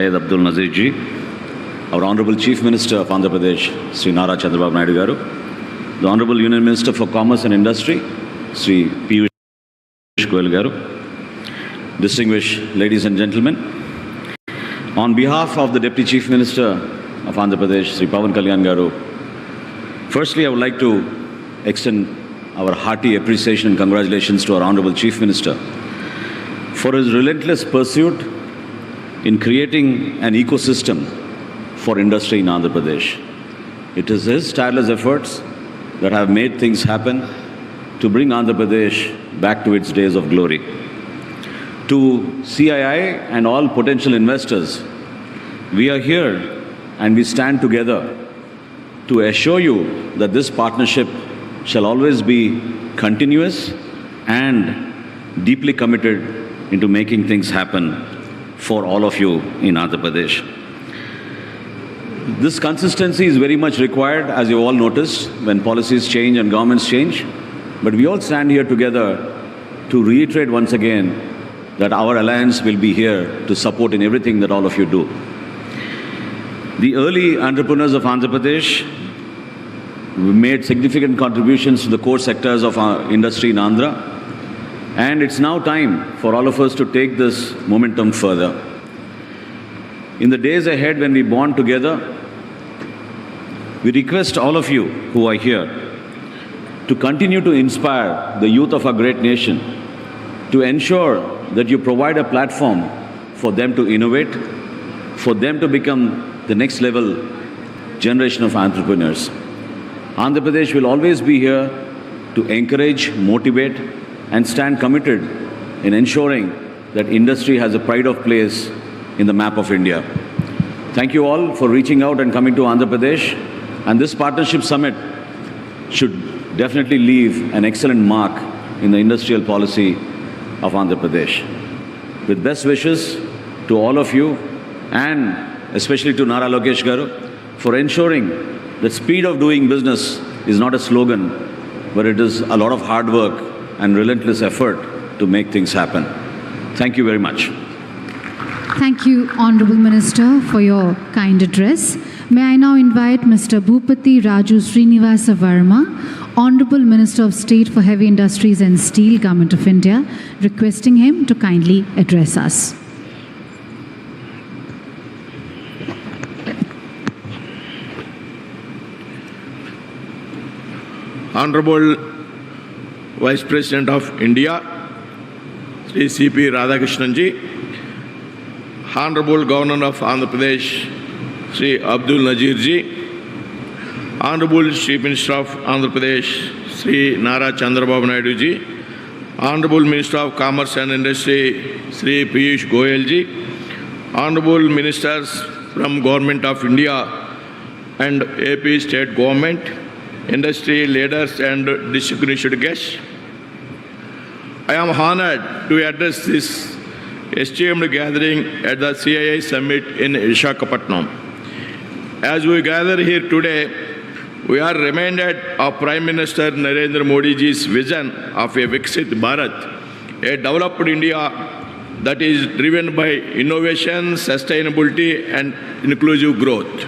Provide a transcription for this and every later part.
Abdul Nazir ji, our Honorable Chief Minister of Andhra Pradesh, Sri Nara Chandrababu Naidu Garu, the Honorable Union Minister for Commerce and Industry, Sri Piyush Goyal Garu, distinguished ladies and gentlemen, on behalf of the Deputy Chief Minister of Andhra Pradesh, Sri Pawan Kalyan Garu, firstly I would like to extend our hearty appreciation and congratulations to our Honorable Chief Minister for his relentless pursuit in creating an ecosystem for industry in Andhra Pradesh. It is his tireless efforts that have made things happen to bring Andhra Pradesh back to its days of glory. To CII and all potential investors, we are here and we stand together to assure you that this partnership shall always be continuous and deeply committed into making things happen for all of you in Andhra Pradesh. This consistency is very much required, as you all noticed, when policies change and governments change. But we all stand here together to reiterate once again that our alliance will be here to support in everything that all of you do. The early entrepreneurs of Andhra Pradesh made significant contributions to the core sectors of our industry in Andhra. And it's now time for all of us to take this momentum further. In the days ahead when we bond together, we request all of you who are here to continue to inspire the youth of our great nation, to ensure that you provide a platform for them to innovate, for them to become the next level generation of entrepreneurs. Andhra Pradesh will always be here to encourage, motivate, and stand committed in ensuring that industry has a pride of place in the map of India. Thank you all for reaching out and coming to Andhra Pradesh. And this partnership summit should definitely leave an excellent mark in the industrial policy of Andhra Pradesh. With best wishes to all of you and especially to Nara Lokesh Garu for ensuring that speed of doing business is not a slogan, but it is a lot of hard work and relentless effort to make things happen. Thank you very much. Thank you, Honourable Minister, for your kind address. May I now invite Mr. Bhupati Raju Srinivasa Verma, Honourable Minister of State for Heavy Industries and Steel, Government of India, requesting him to kindly address us. Honourable Vice President of India, Sri C.P. Radhakrishnan ji, Honourable Governor of Andhra Pradesh, Sri Abdul Nazir ji, Honourable Chief Minister of Andhra Pradesh, Sri Nara Chandrababu Naidu ji, Honourable Minister of Commerce and Industry, Sri Piyush Goyal ji, Honourable Ministers from Government of India and AP State Government, industry leaders and distinguished guests, I am honored to address this esteemed gathering at the CII Summit in Visakhapatnam. As we gather here today, we are reminded of Prime Minister Narendra Modi ji's vision of a Viksit Bharat, a developed India that is driven by innovation, sustainability and inclusive growth.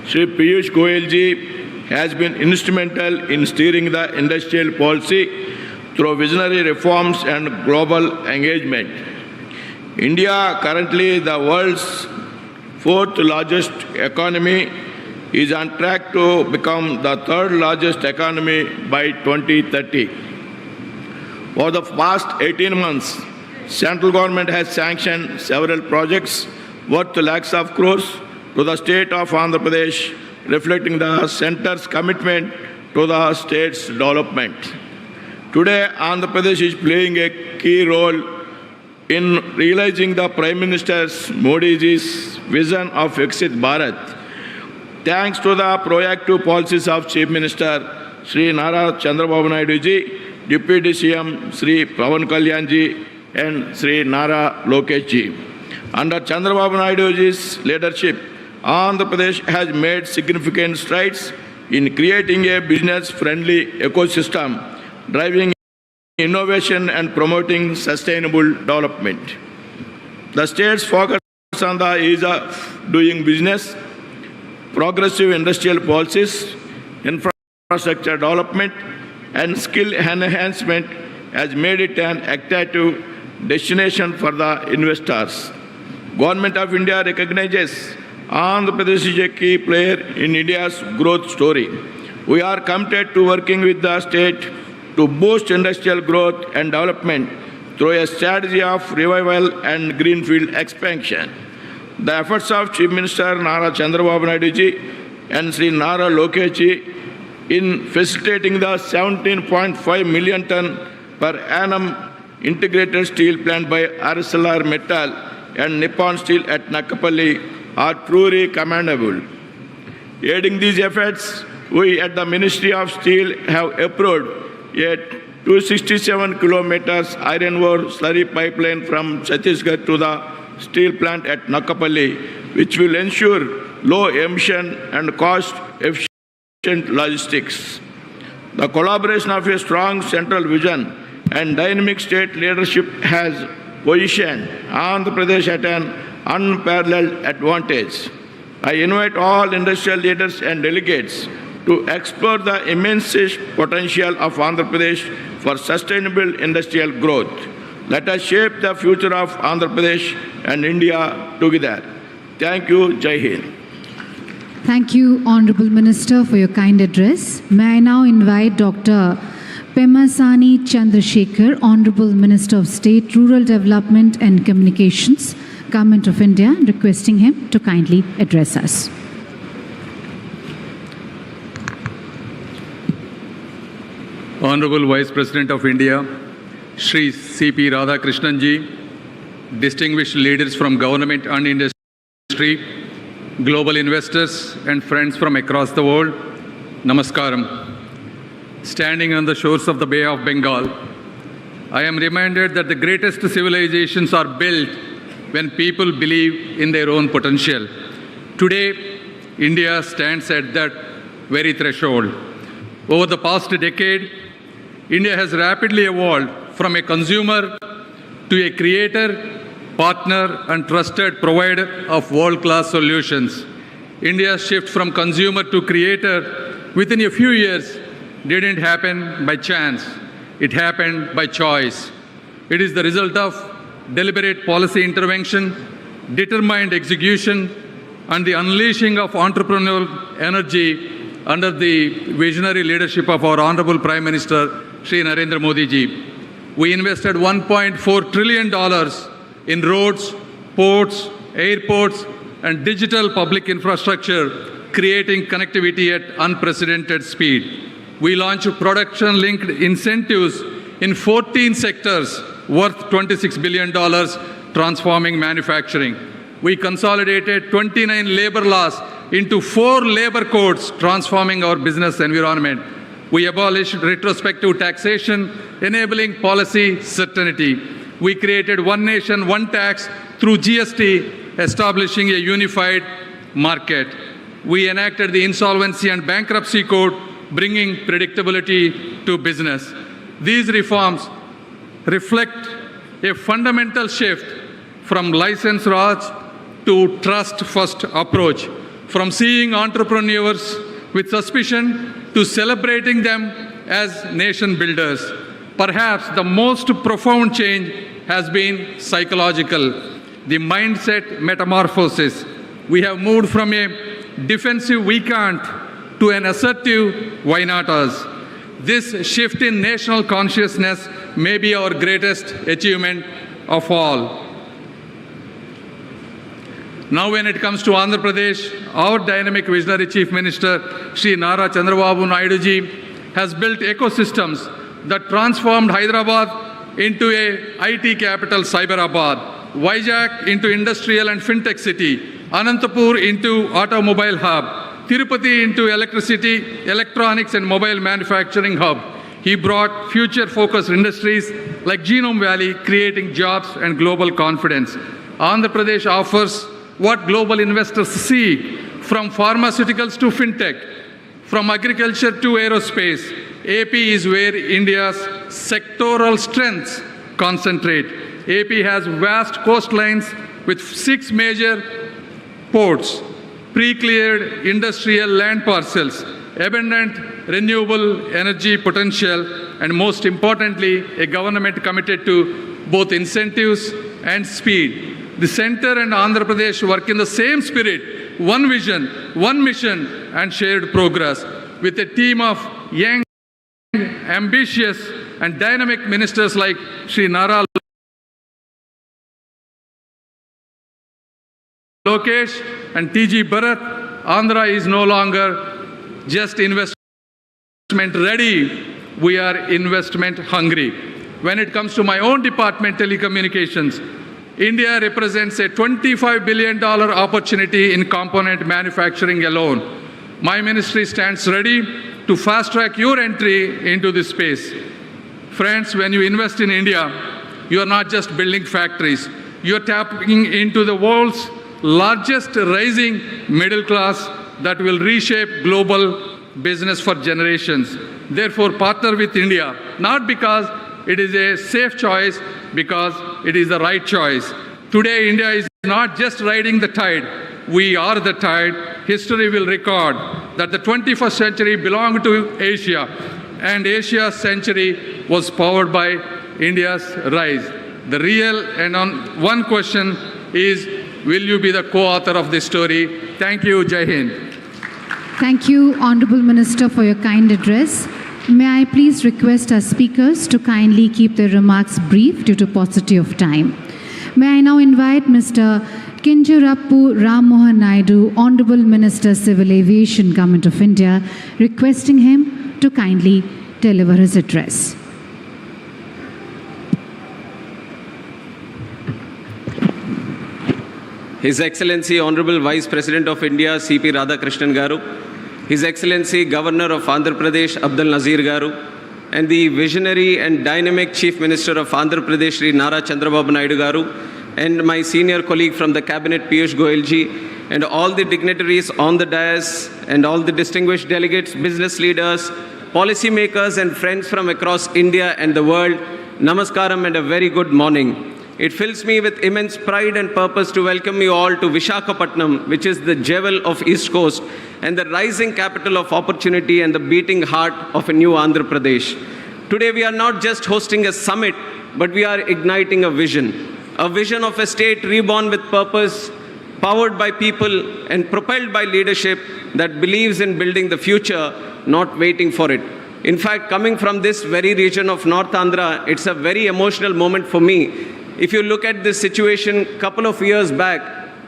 Sri Piyush Goyal ji has been instrumental in steering the industrial policy through visionary reforms and global engagement. India, currently the world's fourth largest economy, is on track to become the third largest economy by 2030. For the past 18 months, central government has sanctioned several projects worth lakhs of crores to the state of Andhra Pradesh, reflecting the centre's commitment to the state's development. Today, Andhra Pradesh is playing a key role in realizing the Prime Minister Modi's vision of Viksit Bharat. Thanks to the proactive policies of Chief Minister Sri Nara Chandrababu Naidu ji, Deputy CM Sri Pawan Kalyan ji and Sri Nara Lokesh ji. Under Chandrababu Naidu ji's leadership, Andhra Pradesh has made significant strides in creating a business-friendly ecosystem, driving innovation and promoting sustainable development. The state's focus focus on the ease of doing business, progressive industrial policies, infrastructure development, and skill enhancement has made it an attractive destination for the investors. Government of India recognizes Andhra Pradesh is a key player in India's growth story. We are committed to working with the state to boost industrial growth and development through a strategy of revival and greenfield expansion. The efforts of Chief Minister Nara Chandrababu Naidu ji and Sri Nara Lokesh ji in facilitating the 17.5 million ton per annum integrated steel plant by ArcelorMittal and Nippon Steel at Nakapalli are truly commendable. Aiding these efforts, we at the Ministry of Steel have approved a 267 kilometers iron ore slurry pipeline from Chhattisgarh to the steel plant at Nakapalli, which will ensure low emission and cost efficient logistics. The collaboration of a strong central vision and dynamic state leadership has positioned Andhra Pradesh at an unparalleled advantage. I invite all industrial leaders and delegates to explore the immense potential of Andhra Pradesh for sustainable industrial growth. Let us shape the future of Andhra Pradesh and India together. Thank you. Jai Hind. Thank you, Honorable Minister, for your kind address. May I now invite Dr. Pemasani Chandrasekhar, Honorable Minister of State, Rural Development and Communications, Government of India, requesting him to kindly address us. Honorable Vice President of India, Shri C.P. Radhakrishnan ji, distinguished leaders from government and industry, global investors and friends from across the world, Namaskaram. Standing on the shores of the Bay of Bengal, I am reminded that the greatest civilizations are built when people believe in their own potential. Today, India stands at that very threshold. Over the past decade, India has rapidly evolved from a consumer to a creator, partner, and trusted provider of world-class solutions. India's shift from consumer to creator within a few years didn't happen by chance. It happened by choice. It is the result of deliberate policy intervention, determined execution, and the unleashing of entrepreneurial energy under the visionary leadership of our Honorable Prime Minister, Shri Narendra Modi ji. We invested $1.4 trillion in roads, ports, airports, and digital public infrastructure, creating connectivity at unprecedented speed. We launched production-linked incentives in 14 sectors worth $26 billion, transforming manufacturing. We consolidated 29 labor laws into 4 labor codes, transforming our business environment. We abolished retrospective taxation, enabling policy certainty. We created one nation, one tax through GST, establishing a unified market. We enacted the Insolvency and Bankruptcy Code, bringing predictability to business. These reforms reflect a fundamental shift from license Raj to trust-first approach, from seeing entrepreneurs with suspicion to celebrating them as nation builders. Perhaps the most profound change has been psychological, the mindset metamorphosis. We have moved from a defensive "we can't" to an assertive "why not us?" This shift in national consciousness may be our greatest achievement of all. Now when it comes to Andhra Pradesh, our dynamic visionary Chief Minister, Shri Nara Chandrababu Naidu ji, has built ecosystems that transformed Hyderabad into a IT capital Cyberabad, Vizag into industrial and fintech city, Anantapur into automobile hub, Tirupati into electricity, electronics and mobile manufacturing hub. He brought future-focused industries like Genome Valley, creating jobs and global confidence. Andhra Pradesh offers what global investors seek, from pharmaceuticals to fintech, from agriculture to aerospace. AP is where India's sectoral strengths concentrate. AP has vast coastlines, with 6 major ports, pre-cleared industrial land parcels, abundant renewable energy potential, and most importantly, a government committed to both incentives and speed. The center and Andhra Pradesh work in the same spirit, one vision, one mission, and shared progress. With a team of young, ambitious, and dynamic ministers like Sri Nara Lokesh and T.G. Bharat, Andhra is no longer just investment ready, we are investment hungry. When it comes to my own department, telecommunications, India represents a $25 billion opportunity in component manufacturing alone. My ministry stands ready to fast-track your entry into this space. Friends, when you invest in India, you are not just building factories. You are tapping into the world's largest rising middle class that will reshape global business for generations. Therefore, partner with India, not because it is a safe choice, because it is the right choice. Today, India is not just riding the tide. We are the tide. History will record that the 21st century belonged to Asia, and Asia's century was powered by India's rise. The real and on one question is, will you be the co-author of this story? Thank you. Jai Hind. Thank you, Honorable Minister, for your kind address. May I please request our speakers to kindly keep their remarks brief due to paucity of time. May I now invite Mr. Kinjarappu Ram Mohan Naidu, Honorable Minister, Civil Aviation, Government of India, requesting him to kindly deliver his address. His Excellency Honorable Vice President of India, C.P. Radhakrishnan Garu, His Excellency Governor of Andhra Pradesh, Abdul Nazir Garu, and the visionary and dynamic Chief Minister of Andhra Pradesh, Sri Nara Chandrababu Naidu Garu, and my senior colleague from the Cabinet, Piyush Goyal ji, and all the dignitaries on the dais, and all the distinguished delegates, business leaders, policymakers, and friends from across India and the world, Namaskaram and a very good morning. It fills me with immense pride and purpose to welcome you all to Visakhapatnam, which is the jewel of East Coast and the rising capital of opportunity and the beating heart of a new Andhra Pradesh. Today we are not just hosting a summit, but we are igniting a vision of a state reborn with purpose, powered by people and propelled by leadership that believes in building the future, not waiting for it. In fact, coming from this very region of North Andhra, it's a very emotional moment for me. If you look at this situation a couple of years back,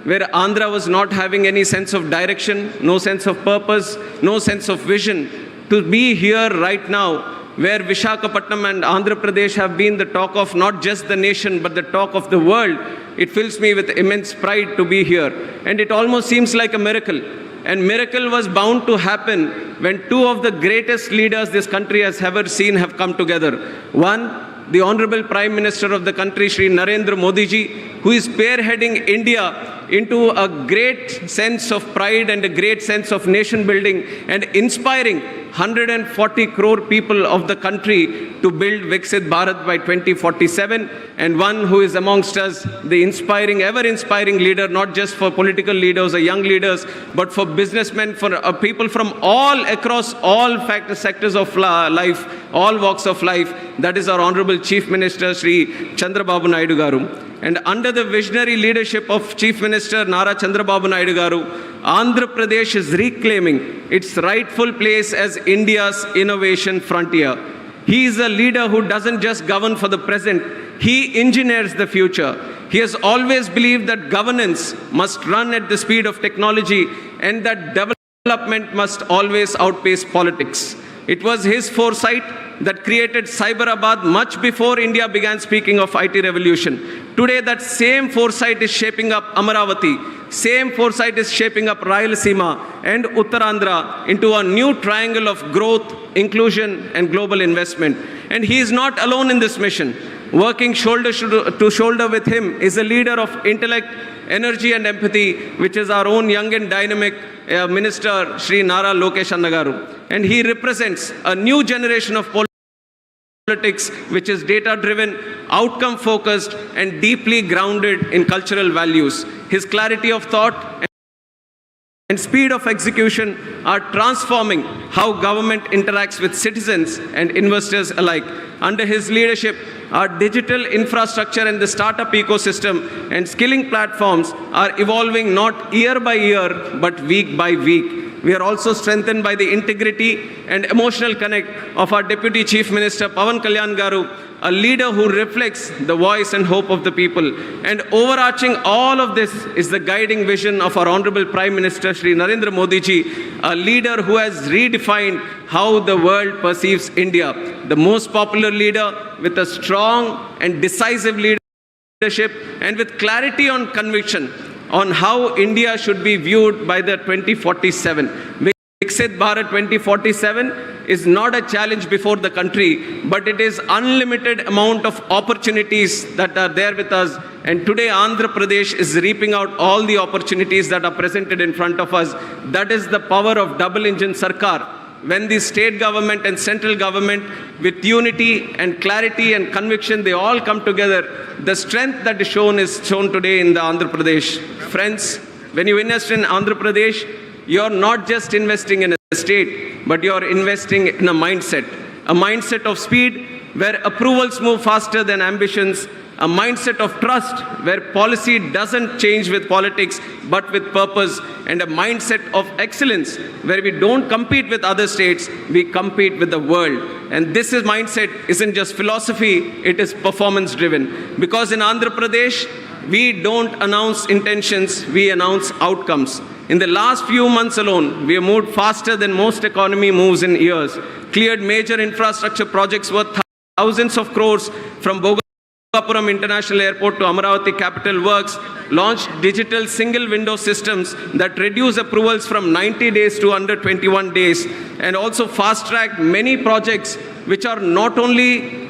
where Andhra was not having any sense of direction, no sense of purpose, no sense of vision, to be here right now, where Visakhapatnam and Andhra Pradesh have been the talk of not just the nation, but the talk of the world, it fills me with immense pride to be here. And it almost seems like a miracle. And miracle was bound to happen when two of the greatest leaders this country has ever seen have come together. One, the Honorable Prime Minister of the country, Sri Narendra Modi ji, who is spearheading India into a great sense of pride and a great sense of nation building and inspiring 140 crore people of the country to build Viksit Bharat by 2047, and one who is amongst us, the inspiring, ever-inspiring leader, not just for political leaders or young leaders, but for businessmen, for people from all across all sectors of life, all walks of life. That is our Honorable Chief Minister, Sri Chandrababu Naidu Garu. And under the visionary leadership of Chief Minister Nara Chandrababu Naidu Garu, Andhra Pradesh is reclaiming its rightful place as India's innovation frontier. He is a leader who doesn't just govern for the present, he engineers the future. He has always believed that governance must run at the speed of technology and that development must always outpace politics. It was his foresight that created Cyberabad much before India began speaking of IT revolution. Today, that same foresight is shaping up Amaravati. Same foresight is shaping up Rayalaseema and Uttarandhra into a new triangle of growth, inclusion, and global investment. And he is not alone in this mission. Working shoulder to shoulder with him is a leader of intellect, energy, and empathy, which is our own young and dynamic Minister, Sri Nara Lokesh Garu. And he represents a new generation of politics which is data-driven, outcome focused, and deeply grounded in cultural values. His clarity of thought and speed of execution are transforming how government interacts with citizens and investors alike. Under his leadership, our digital infrastructure and the startup ecosystem and skilling platforms are evolving not year by year, but week by week. We are also strengthened by the integrity and emotional connect of our Deputy Chief Minister Pawan Kalyan Garu, a leader who reflects the voice and hope of the people. And overarching all of this is the guiding vision of our Honorable Prime Minister Shri Narendra Modi ji, a leader who has redefined how the world perceives India. The most popular leader with a strong and decisive leadership and with clarity on conviction on how India should be viewed by the 2047. Viksit Bharat 2047 is not a challenge before the country, but it is unlimited amount of opportunities that are there with us. And today Andhra Pradesh is reaping out all the opportunities that are presented in front of us. That is the power of double engine Sarkar. When the state government and central government with unity and clarity and conviction, they all come together, the strength that is shown today in the Andhra Pradesh. Friends, when you invest in Andhra Pradesh, you're not just investing in a state, but you're investing in a mindset of speed where approvals move faster than ambitions, a mindset of trust where policy doesn't change with politics but with purpose, and a mindset of excellence where we don't compete with other states, we compete with the world. And this mindset isn't just philosophy, it is performance driven. Because in Andhra Pradesh, we don't announce intentions, we announce outcomes. In the last few months alone, we have moved faster than most economy moves in years, cleared major infrastructure projects worth thousands of crores from Bhogapuram International Airport to Amaravati Capital Works, launched digital single window systems that reduce approvals from 90 days to under 21 days, and also fast-tracked many projects which are not only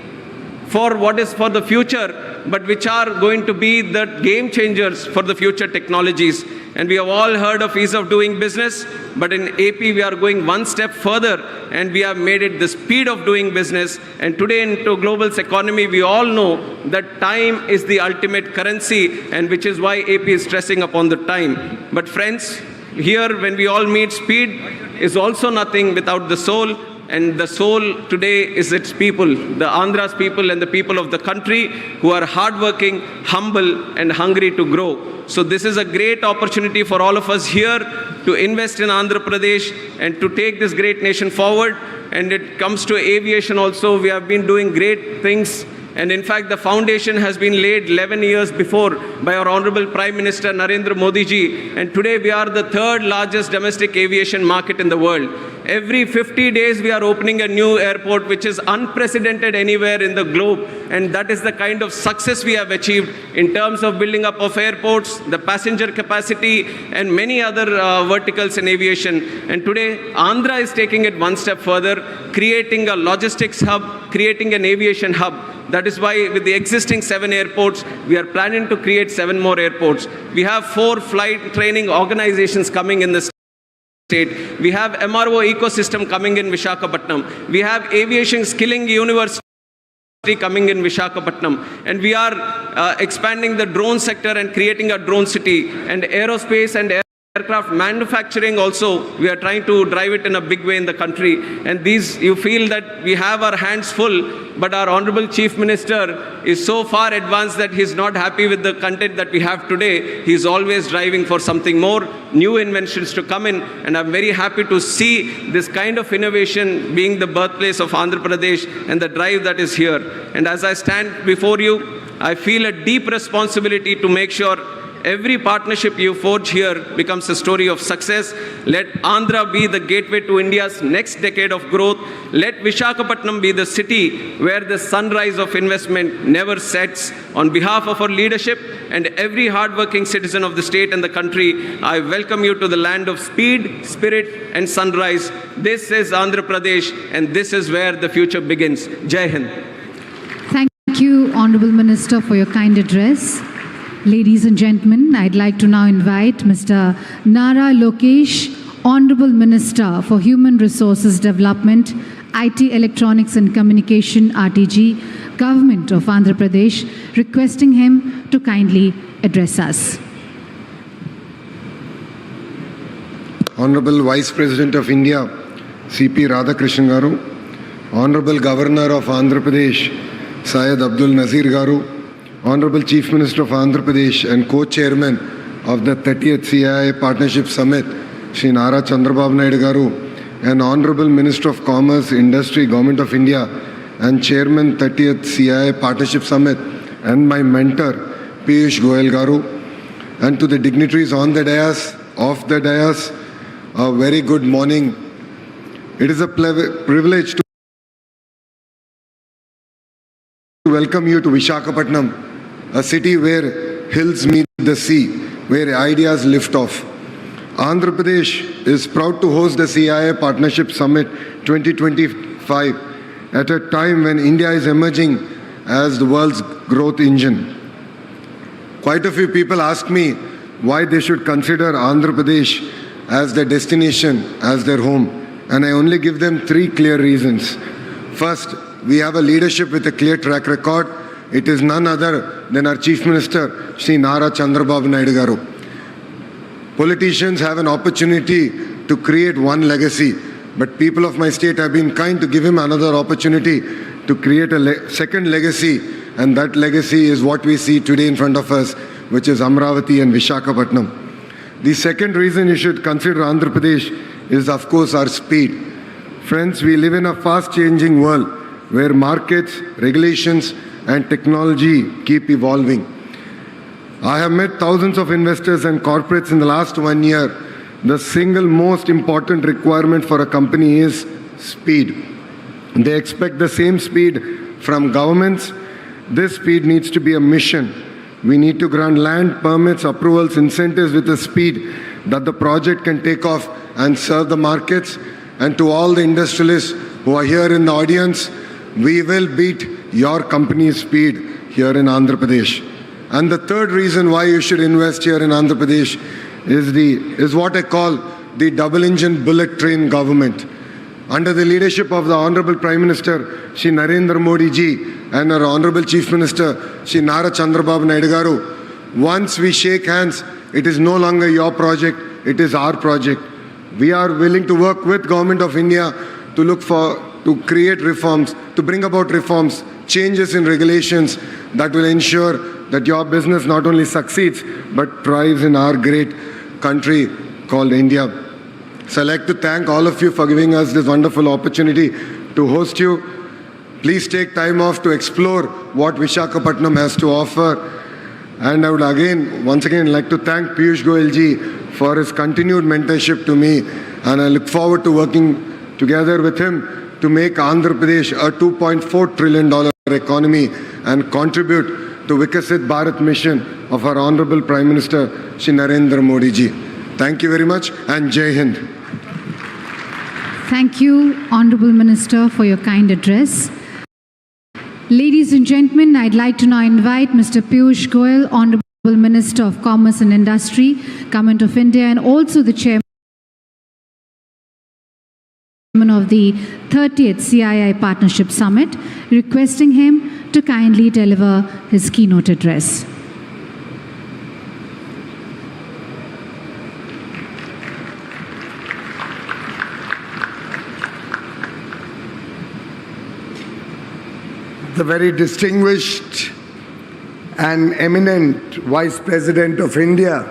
for what is for the future, but which are going to be the game changers for the future technologies. And we have all heard of ease of doing business, but in AP we are going one step further and we have made it the speed of doing business. And today into global's economy, we all know that time is the ultimate currency, and which is why AP is stressing upon the time. But friends, here when we all meet, speed is also nothing without the soul. And the soul today is its people, the Andhra's people and the people of the country who are hardworking, humble, and hungry to grow. So this is a great opportunity for all of us here to invest in Andhra Pradesh and to take this great nation forward. And it comes to aviation also. We have been doing great things. And in fact, the foundation has been laid 11 years before by our Honorable Prime Minister Narendra Modi ji. And today we are the third largest domestic aviation market in the world. Every 50 days we are opening a new airport, which is unprecedented anywhere in the globe. And that is the kind of success we have achieved in terms of building up of airports, the passenger capacity, and many other verticals in aviation. And today, Andhra is taking it one step further, creating a logistics hub, creating an aviation hub. That is why with the existing 7 airports, we are planning to create 7 more airports. We have 4 flight training organizations coming in the state. We have MRO ecosystem coming in Visakhapatnam. We have aviation skilling university coming in Visakhapatnam. And we are expanding the drone sector and creating a drone city. And aerospace and aircraft manufacturing also, we are trying to drive it in a big way in the country. And these, you feel that we have our hands full, but our Honorable Chief Minister is so far advanced that he's not happy with the content that we have today. He's always driving for something more, new inventions to come in. And I'm very happy to see this kind of innovation being the birthplace of Andhra Pradesh and the drive that is here. And as I stand before you, I feel a deep responsibility to make sure every partnership you forge here becomes a story of success. Let Andhra be the gateway to India's next decade of growth. Let Visakhapatnam be the city where the sunrise of investment never sets. On behalf of our leadership and every hardworking citizen of the state and the country, I welcome you to the land of speed, spirit, and sunrise. This is Andhra Pradesh, and this is where the future begins. Jai Hind. Thank you, Honorable Minister, for your kind address. Ladies and gentlemen, I'd like to now invite Mr. Nara Lokesh, Honorable Minister for Human Resources Development IT Electronics and Communication RTG, Government of Andhra Pradesh, requesting him to kindly address us. Honorable Vice President of India, C.P. Radhakrishnan Garu, Honorable Governor of Andhra Pradesh, Syed Abdul Nazir Garu, Honorable Chief Minister of Andhra Pradesh and Co-Chairman of the 30th CII Partnership Summit, Shri Nara Chandrababu Naidu Garu, and Honorable Minister of Commerce, Industry, Government of India, and Chairman 30th CII Partnership Summit, and my mentor, Piyush Goyal Garu, and to the dignitaries on the dais, off the dais, a very good morning. It is a privilege to welcome you to Visakhapatnam, a city where hills meet the sea, where ideas lift off. Andhra Pradesh is proud to host the CII Partnership Summit 2025 at a time when India is emerging as the world's growth engine. Quite a few people ask me why they should consider Andhra Pradesh as their destination, as their home, and I only give them three clear reasons. First, we have a leadership with a clear track record. It is none other than our Chief Minister, Shri Nara Chandrababu Naidu Garu. Politicians have an opportunity to create one legacy, but people of my state have been kind to give him another opportunity to create a second legacy, and that legacy is what we see today in front of us, which is Amravati and Visakhapatnam. The second reason you should consider Andhra Pradesh is, of course, our speed. Friends, we live in a fast-changing world where markets, regulations, and technology keep evolving. I have met thousands of investors and corporates in the last 1 year. The single most important requirement for a company is speed. They expect the same speed from governments. This speed needs to be a mission. We need to grant land, permits, approvals, incentives with a speed that the project can take off and serve the markets. And to all the industrialists who are here in the audience, we will beat your company's speed here in Andhra Pradesh. And the third reason why you should invest here in Andhra Pradesh is what I call the double-engine bullet train government. Under the leadership of the Honorable Prime Minister, Shri Narendra Modi ji, and our Honorable Chief Minister, Shri Nara Chandrababu Naidu Garu, once we shake hands, it is no longer your project, it is our project. We are willing to work with Government of India to create reforms, to bring about reforms, changes in regulations that will ensure that your business not only succeeds, but thrives in our great country called India. So I'd like to thank all of you for giving us this wonderful opportunity to host you. Please take time off to explore what Visakhapatnam has to offer. And I would once again like to thank Piyush Goyal ji for his continued mentorship to me. And I look forward to working together with him to make Andhra Pradesh a $2.4 trillion economy and contribute to Vikasit Bharat mission of our Honorable Prime Minister, Shri Narendra Modi ji. Thank you very much and Jai Hind. Thank you, Honorable Minister, for your kind address. Ladies and gentlemen, I'd like to now invite Mr. Piyush Goyal, Honorable Minister of Commerce and Industry, Government of India, and also the Chairman of the 30th CII Partnership Summit, requesting him to kindly deliver his keynote address. The very distinguished and eminent Vice President of India,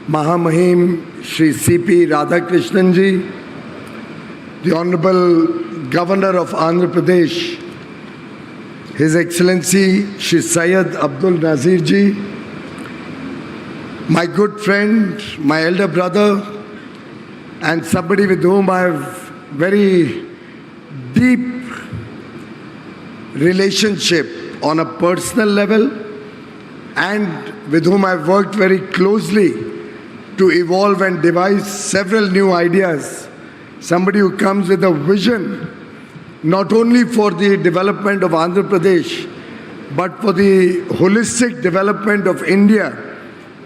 Mahamahim Shri C.P. Radhakrishnan ji, the Honorable Governor of Andhra Pradesh, His Excellency Shri Syed Abdul Nazir ji, my good friend, my elder brother, and somebody with whom I have very deep relationship on a personal level and with whom I've worked very closely to evolve and devise several new ideas. Somebody who comes with a vision not only for the development of Andhra Pradesh but for the holistic development of India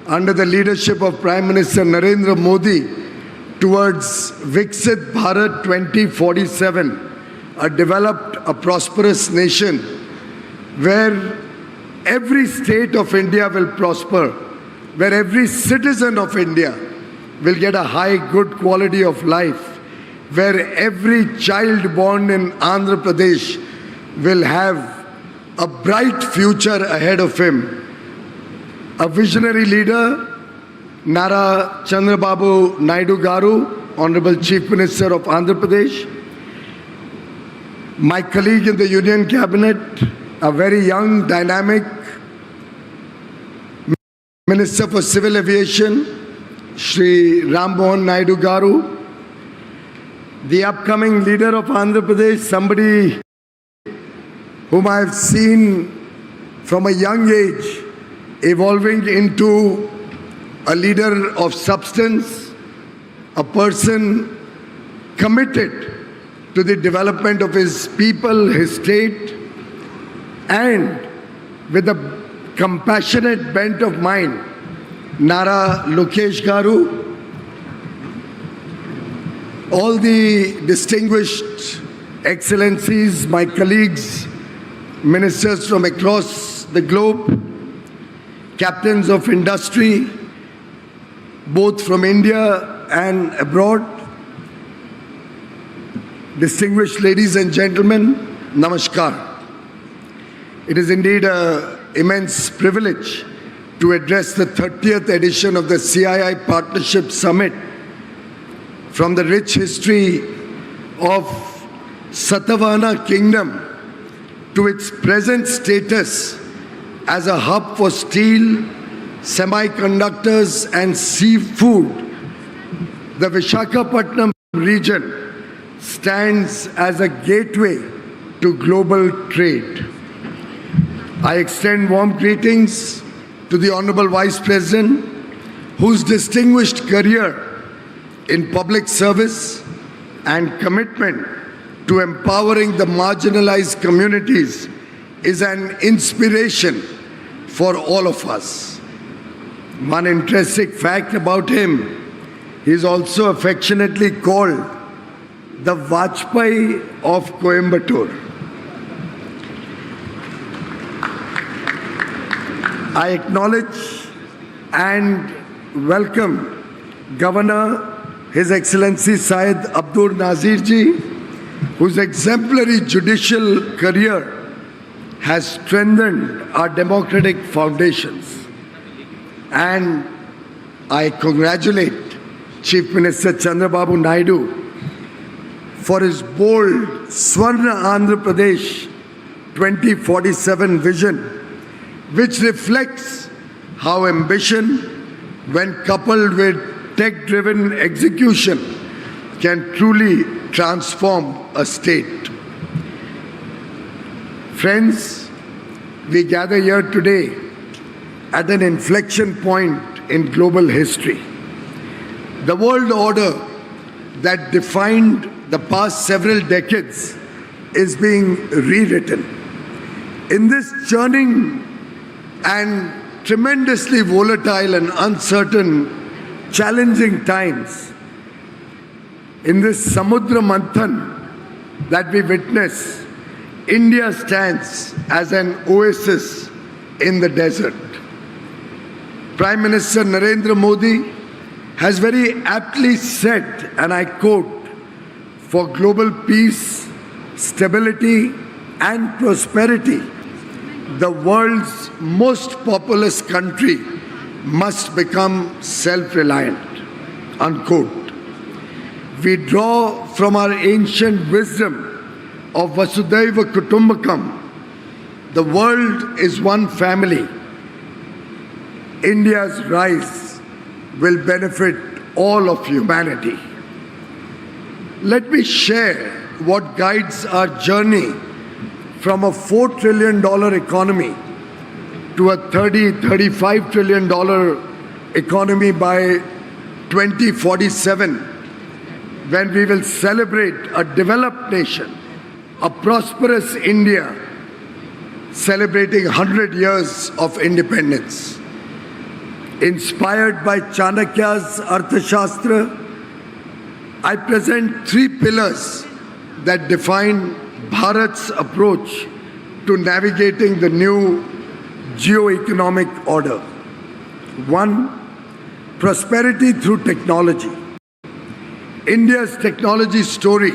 under the leadership of Prime Minister Narendra Modi, towards Viksit Bharat 2047, a developed, a prosperous nation where every state of India will prosper, where every citizen of India will get a high, good quality of life, where every child born in Andhra Pradesh will have a bright future ahead of him. A visionary leader, Nara Chandrababu Naidu Garu, Honorable Chief Minister of Andhra Pradesh, my colleague in the Union Cabinet, a very young, dynamic Minister for Civil Aviation, Shri Ram Mohan Naidu Garu, the upcoming leader of Andhra Pradesh, somebody whom I have seen from a young age evolving into a leader of substance, a person committed to the development of his people, his state, and with a compassionate bent of mind, Nara Lokesh Garu, all the distinguished excellencies, my colleagues, ministers from across the globe, captains of industry, both from India and abroad, distinguished ladies and gentlemen, namaskar. It is indeed an immense privilege to address the 30th edition of the CII Partnership Summit from the rich history of Satavahana Kingdom to its present status as a hub for steel, semiconductors and seafood. The Visakhapatnam region stands as a gateway to global trade. I extend warm greetings to the Honorable Vice President, whose distinguished career in public service and commitment to empowering the marginalized communities is an inspiration for all of us. One interesting fact about him, he is also affectionately called the Vajpayee of Coimbatore. I acknowledge and welcome Governor, His Excellency Syed Abdur Nazir Ji, whose exemplary judicial career has strengthened our democratic foundations. And I congratulate Chief Minister Chandrababu Naidu for his bold Swarna Andhra Pradesh 2047 vision, which reflects how ambition, when coupled with tech-driven execution, can truly transform a state. Friends, we gather here today at an inflection point in global history. The world order that defined the past several decades is being rewritten. In this churning and tremendously volatile and uncertain, challenging times, in this Samudra Manthan that we witness, India stands as an oasis in the desert. Prime Minister Narendra Modi has very aptly said, and I quote, "For global peace, stability and prosperity, the world's most populous country must become self-reliant," unquote. We draw from our ancient wisdom of Vasudhaiva Kutumbakam. The world is one family. India's rise will benefit all of humanity. Let me share what guides our journey from a $4 trillion economy to a $35 trillion economy by 2047, when we will celebrate a developed nation, a prosperous India, celebrating 100 years of independence. Inspired by Chanakya's Arthashastra, I present three pillars that define Bharat's approach to navigating the new geo-economic order. One, prosperity through technology. India's technology story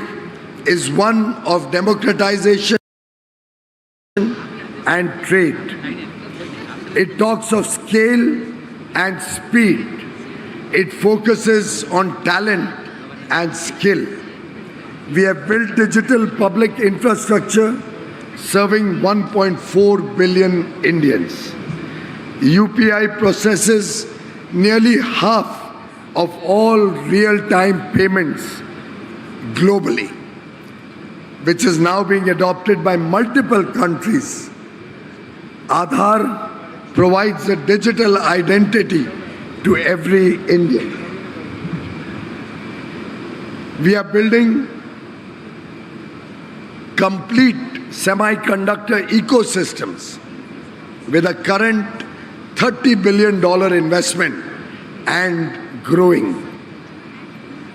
is one of democratization and trade. It talks of scale and speed. It focuses on talent and skill. We have built digital public infrastructure serving 1.4 billion Indians. UPI processes nearly half of all real-time payments globally, which is now being adopted by multiple countries. Aadhaar provides a digital identity to every Indian. We are building complete semiconductor ecosystems with a current $30 billion investment and growing.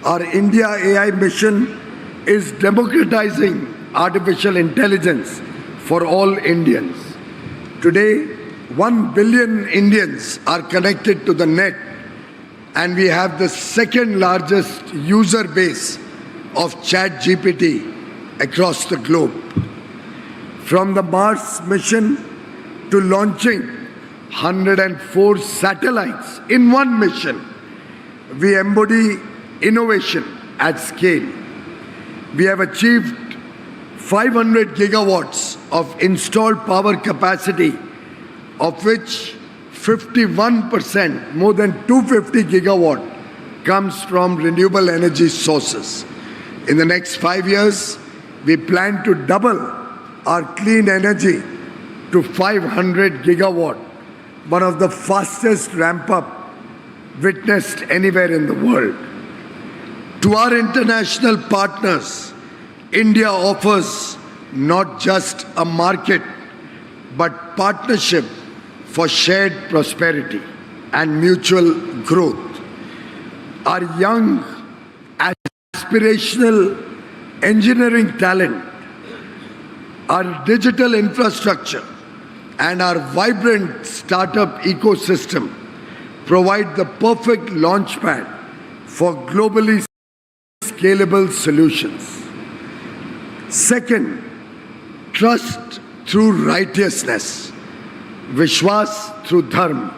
Our India AI mission is democratizing artificial intelligence for all Indians. Today, 1 billion Indians are connected to the net, and we have the second largest user base of ChatGPT across the globe. From the Mars mission to launching 104 satellites in one mission, we embody innovation at scale. We have achieved 500 gigawatts of installed power capacity, of which 51%, more than 250 gigawatt, comes from renewable energy sources. In the next 5 years, we plan to double our clean energy to 500 gigawatt, one of the fastest ramp-up witnessed anywhere in the world. To our international partners, India offers not just a market, but partnership for shared prosperity and mutual growth. Our young, aspirational engineering talent, our digital infrastructure, and our vibrant startup ecosystem provide the perfect launchpad for globally scalable solutions. Second, trust through righteousness, Vishwas through Dharma.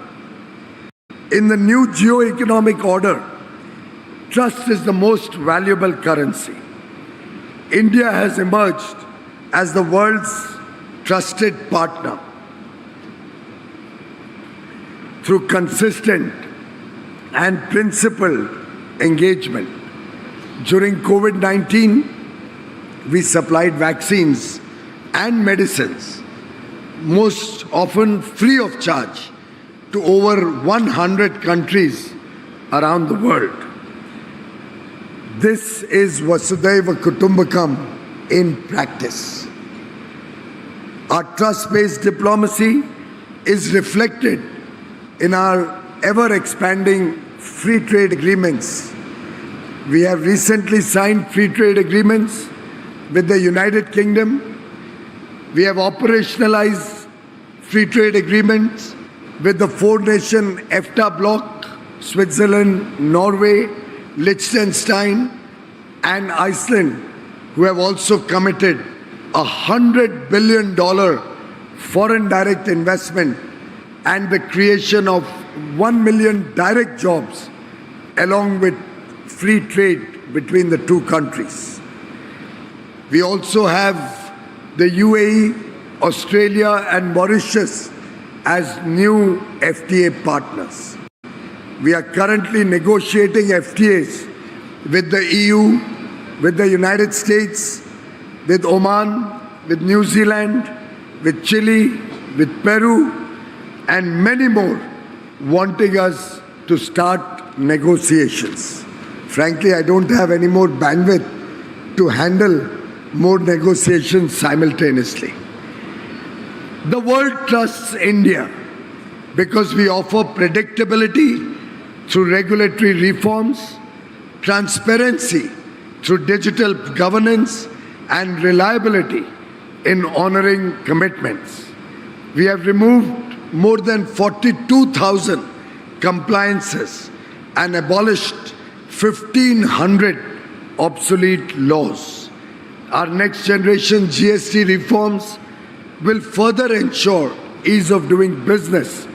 In the new geo-economic order, trust is the most valuable currency. India has emerged as the world's trusted partner through consistent and principled engagement. During COVID-19, we supplied vaccines and medicines, most often free of charge, to over 100 countries around the world. This is Vasudhaiva Kutumbakam in practice. Our trust-based diplomacy is reflected in our ever-expanding free trade agreements. We have recently signed free trade agreements with the United Kingdom. We have operationalized free trade agreements with the four-nation EFTA bloc, Switzerland, Norway, Liechtenstein, and Iceland, who have also committed $100 billion foreign direct investment and the creation of 1 million direct jobs, along with free trade between the two countries. We also have the UAE, Australia, and Mauritius as new FTA partners. We are currently negotiating FTAs with the EU, with the United States, with Oman, with New Zealand, with Chile, with Peru, and many more, wanting us to start negotiations. Frankly, I don't have any more bandwidth to handle more negotiations simultaneously. The world trusts India because we offer predictability through regulatory reforms, transparency through digital governance and reliability in honoring commitments. We have removed more than 42,000 compliances and abolished 1,500 obsolete laws. Our next generation GST reforms will further ensure ease of doing business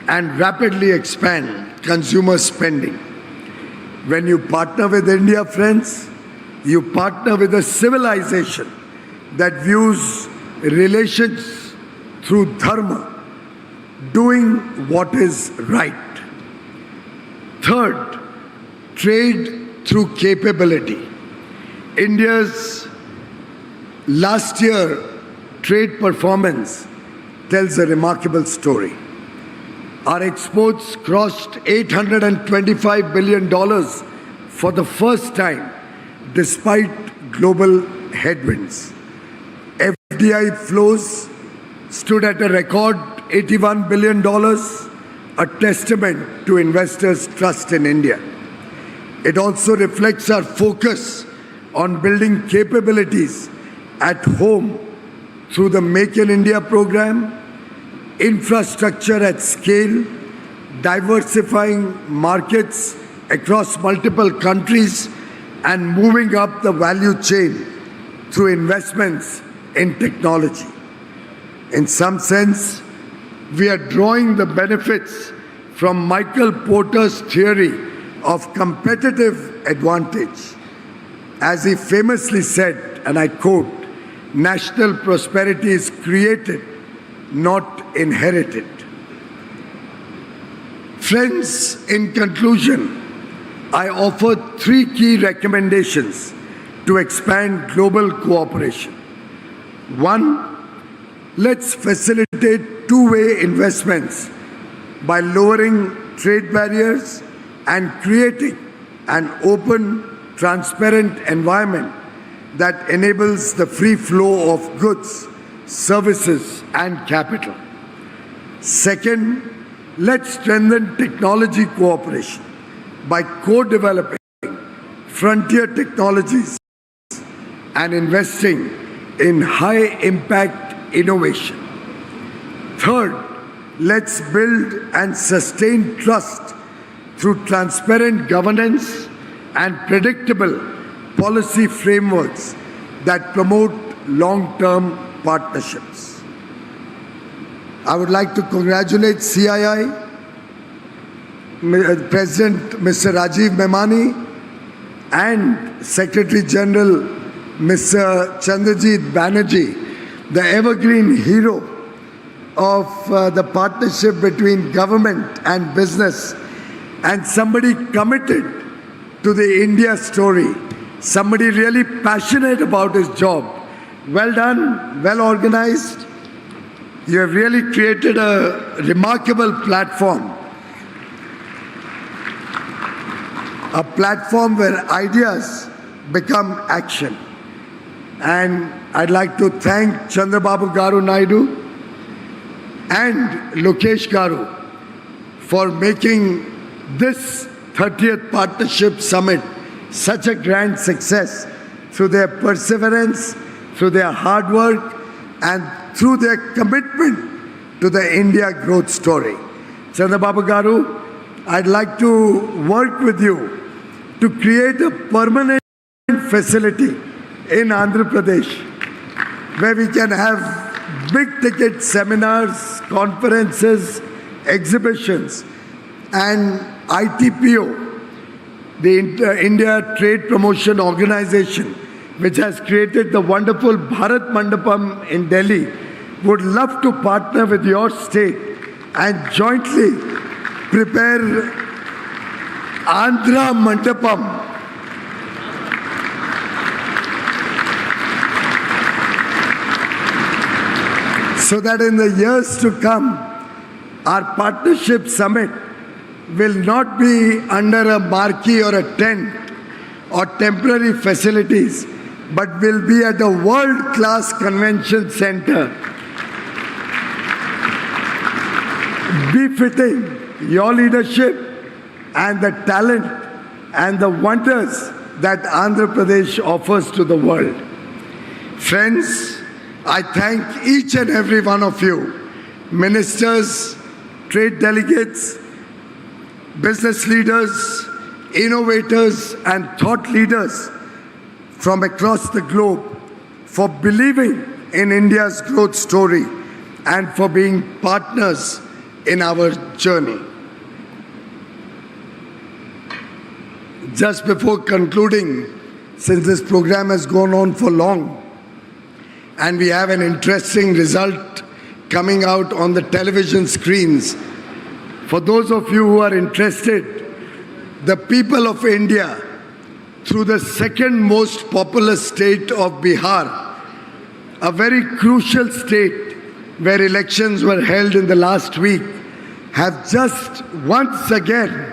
and rapidly expand consumer spending. When you partner with India, friends, you partner with a civilization that views relations through dharma, doing what is right. Third, trade through capability. India's last year trade performance tells a remarkable story. Our exports crossed $825 billion for the first time despite global headwinds. FDI flows stood at a record $81 billion, a testament to investors' trust in India. It also reflects our focus on building capabilities at home through the Make in India program, infrastructure at scale, diversifying markets across multiple countries, and moving up the value chain through investments in technology. In some sense, we are drawing the benefits from Michael Porter's theory of competitive advantage. As he famously said, and I quote, "National prosperity is created, not inherited." Friends, in conclusion, I offer three key recommendations to expand global cooperation. One, let's facilitate two-way investments by lowering trade barriers and creating an open, transparent environment that enables the free flow of goods, services, and capital. Second, let's strengthen technology cooperation by co-developing frontier technologies and investing in high-impact innovation. Third, let's build and sustain trust through transparent governance and predictable policy frameworks that promote long-term partnerships. I would like to congratulate CII, President Mr. Rajiv Memani, and Secretary General Mr. Chandrajit Banerjee, the evergreen hero of the partnership between government and business, and somebody committed to the India story, somebody really passionate about his job. Well done, well organized. You have really created a remarkable platform. A platform where ideas become action. And I'd like to thank Chandrababu Garu Naidu and Lokesh Garu for making this 30th Partnership Summit such a grand success through their perseverance, through their hard work, and through their commitment to the India growth story. Chandrababu Garu, I'd like to work with you to create a permanent facility in Andhra Pradesh where we can have big ticket seminars, conferences, exhibitions, and ITPO, the India Trade Promotion Organization, which has created the wonderful Bharat Mandapam in Delhi, would love to partner with your state and jointly prepare Andhra Mandapam. So that in the years to come, our partnership summit will not be under a marquee or a tent or temporary facilities, but will be at a world-class convention center, befitting your leadership and the talent and the wonders that Andhra Pradesh offers to the world. Friends, I thank each and every one of you, ministers, trade delegates, business leaders, innovators, and thought leaders from across the globe for believing in India's growth story and for being partners in our journey. Just before concluding, since this program has gone on for long and we have an interesting result coming out on the television screens, for those of you who are interested, the people of India, through the second most populous state of Bihar, a very crucial state where elections were held in the last week, have just once again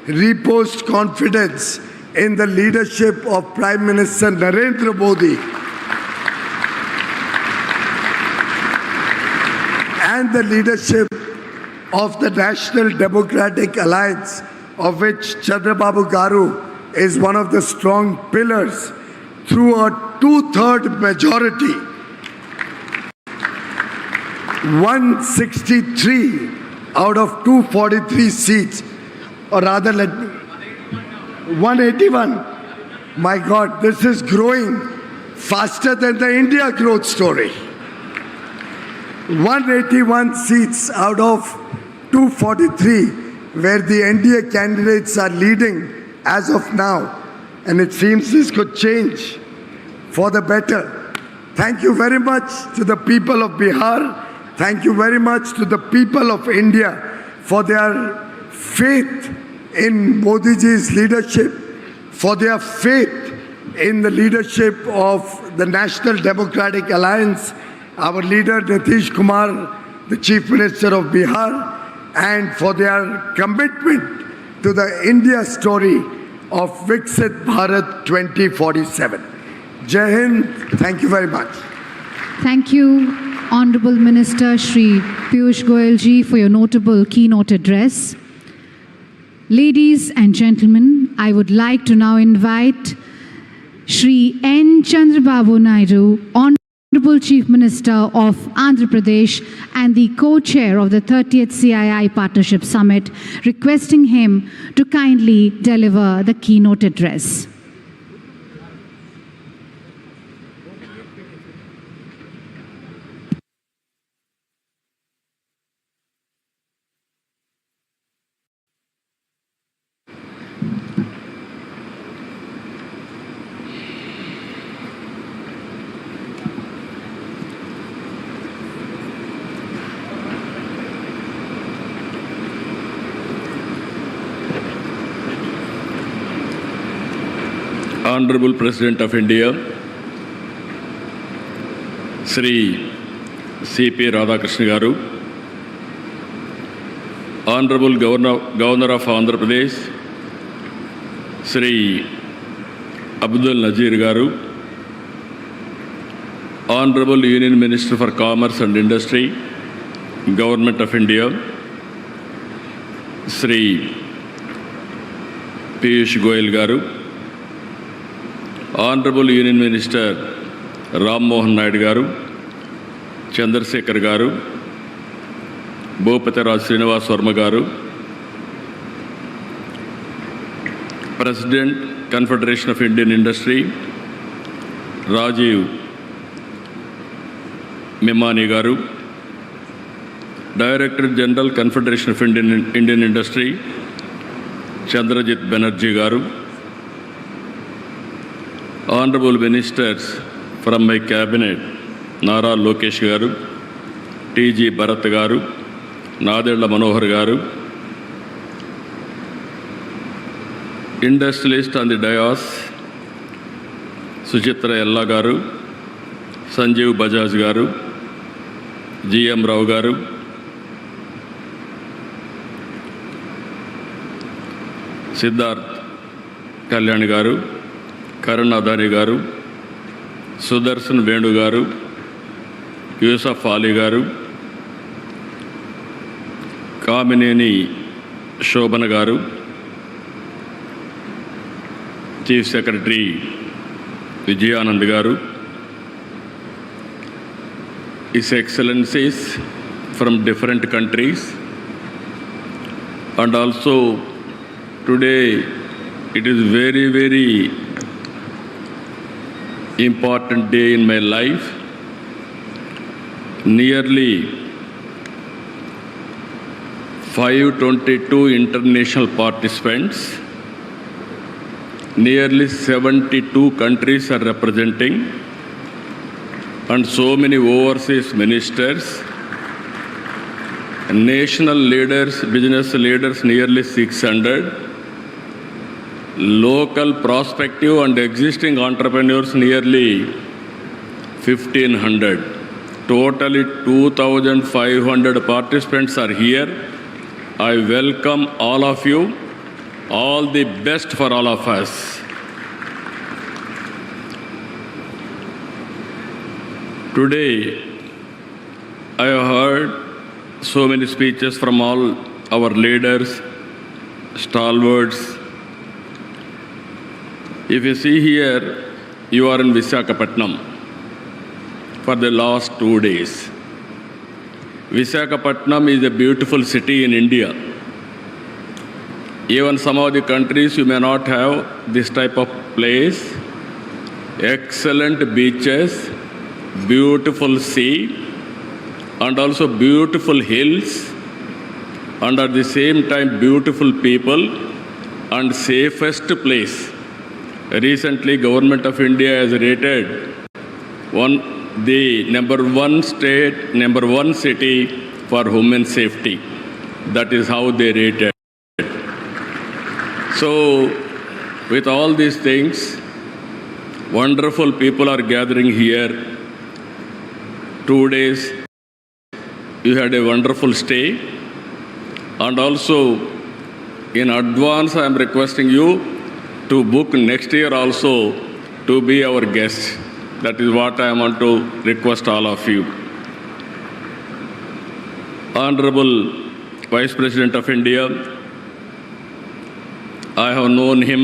reposed confidence in the leadership of Prime Minister Narendra Modi and the leadership of the National Democratic Alliance, of which Chandrababu Garu is one of the strong pillars, through a 2/3 majority. 163 out of 243 seats, or rather, 181. My God, this is growing faster than the India growth story. 181 seats out of 243, where the NDA candidates are leading as of now. And it seems this could change for the better. Thank you very much to the people of Bihar. Thank you very much to the people of India for their faith in Modi ji's leadership, for their faith in the leadership of the National Democratic Alliance, our leader Nitish Kumar, the Chief Minister of Bihar, and for their commitment to the India story of Viksit Bharat 2047. Jai Hind, thank you very much. Thank you, Honorable Minister Shri Piyush Goyal ji, for your notable keynote address. Ladies and gentlemen, I would like to now invite Shri N. Chandrababu Naidu, Honorable Chief Minister of Andhra Pradesh and the co-chair of the 30th CII Partnership Summit, requesting him to kindly deliver the keynote address. Honorable President of India, Sri C.P. Radhakrishnan Garu, Honorable Governor of Andhra Pradesh, Sri Abdul Nazir Garu, Honorable Union Minister for Commerce and Industry, Government of India, Sri Piyush Goyal Garu, Honorable Union Minister Ram Mohan Naidu Garu, Chandrasekhar Garu, Bhupati Raj Srinivas Verma Garu, President, Confederation of Indian Industry, Rajiv Memani Garu, Director General, Confederation of Indian Industry, Chandrajit Banerjee Garu, Honorable Ministers from my cabinet, Nara Lokesh Garu, T.G. Bharat Garu, Nadella Manohar Garu, industrialist on the dais, Suchitra Ella Garu, Sanjeev Bajaj Garu, G.M. Rao Garu, Siddharth Kalyan Garu, Karan Adani Garu, Sudarshan Venu Garu, Yusuf Ali Garu, Kamineni Shobhana Garu, Chief Secretary Vijayanand Garu, His Excellencies from different countries, and also today it is very, very important day in my life. Nearly 522 international participants, nearly 72 countries are representing, and so many overseas ministers, national leaders, business leaders, nearly 600, local prospective and existing entrepreneurs, nearly 1,500. Totally 2,500 participants are here. I welcome all of you. All the best for all of us. Today, I have heard so many speeches from all our leaders, stalwarts. If you see here, you are in Visakhapatnam for the last 2 days. Visakhapatnam is a beautiful city in India. Even some of the countries you may not have this type of place. Excellent beaches, beautiful sea, and also beautiful hills, and at the same time beautiful people and safest place. Recently, Government of India has rated the number one city for human safety. That is how they rated. So, with all these things, wonderful people are gathering here. 2 days, you had a wonderful stay. And also, in advance, I am requesting you to book next year also to be our guest. That is what I want to request all of you. Honorable Vice President of India, I have known him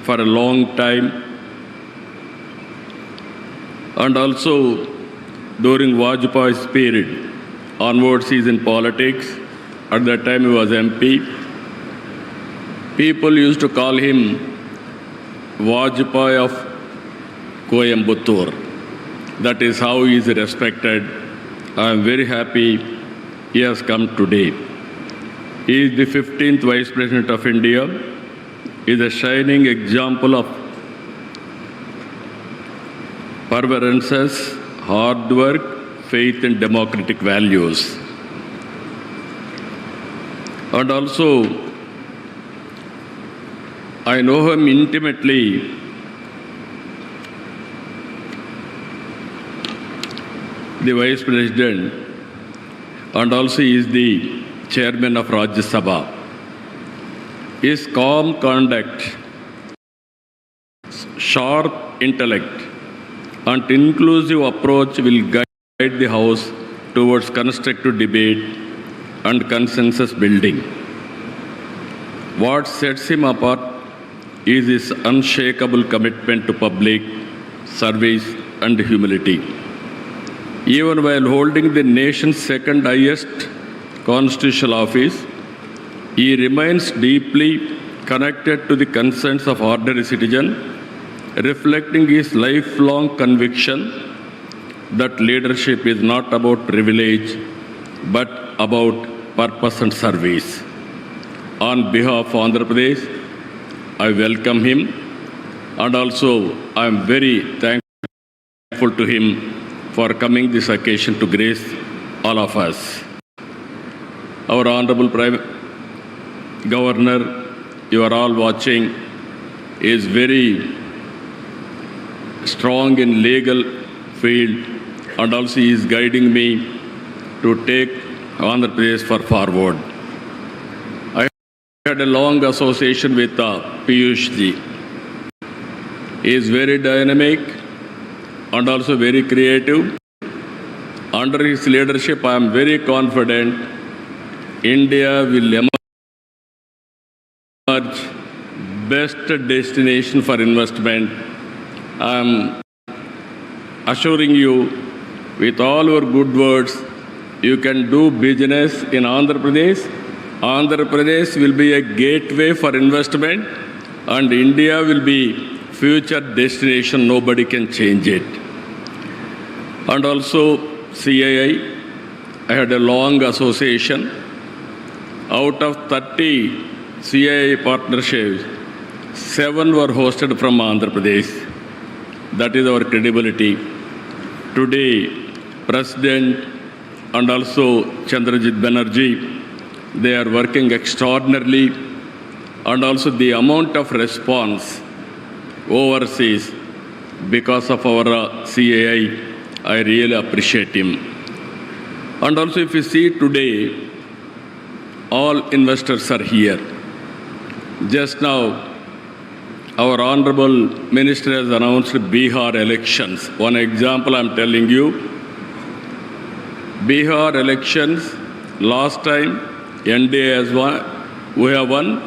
for a long time, and also during Vajpayee's period onwards he is in politics. At that time he was MP. People used to call him Vajpayee of Coimbatore. That is how he is respected. I am very happy he has come today. He is the 15th Vice President of India. He is a shining example of perseverance, hard work, faith in democratic values. And also, I know him intimately. The Vice President, and also he is the Chairman of Rajya Sabha. His calm conduct, sharp intellect, and inclusive approach will guide the House towards constructive debate and consensus building. What sets him apart is his unshakable commitment to public service and humility. Even while holding the nation's second highest constitutional office, he remains deeply connected to the concerns of ordinary citizens, reflecting his lifelong conviction that leadership is not about privilege, but about purpose and service. On behalf of Andhra Pradesh, I welcome him, and also I am very thankful to him for coming this occasion to grace all of us. Our Honorable Prime Governor, you are all watching, is very strong in legal field, and also he is guiding me to take Andhra Pradesh forward. I had a long association with Piyush ji. He is very dynamic and also very creative. Under his leadership, I am very confident India will emerge best destination for investment. I am assuring you, with all your good words, you can do business in Andhra Pradesh. Andhra Pradesh will be a gateway for investment, and India will be future destination. Nobody can change it. And also CII, I had a long association. Out of 30 CII partnerships, 7 were hosted from Andhra Pradesh. That is our credibility. Today, President and also Chandrajit Banerjee, they are working extraordinarily, and also the amount of response overseas because of our CII, I really appreciate him. And also if you see today, all investors are here. Just now, our Honorable Minister has announced Bihar elections. One example I am telling you. Bihar elections, last time NDA has won, we have won,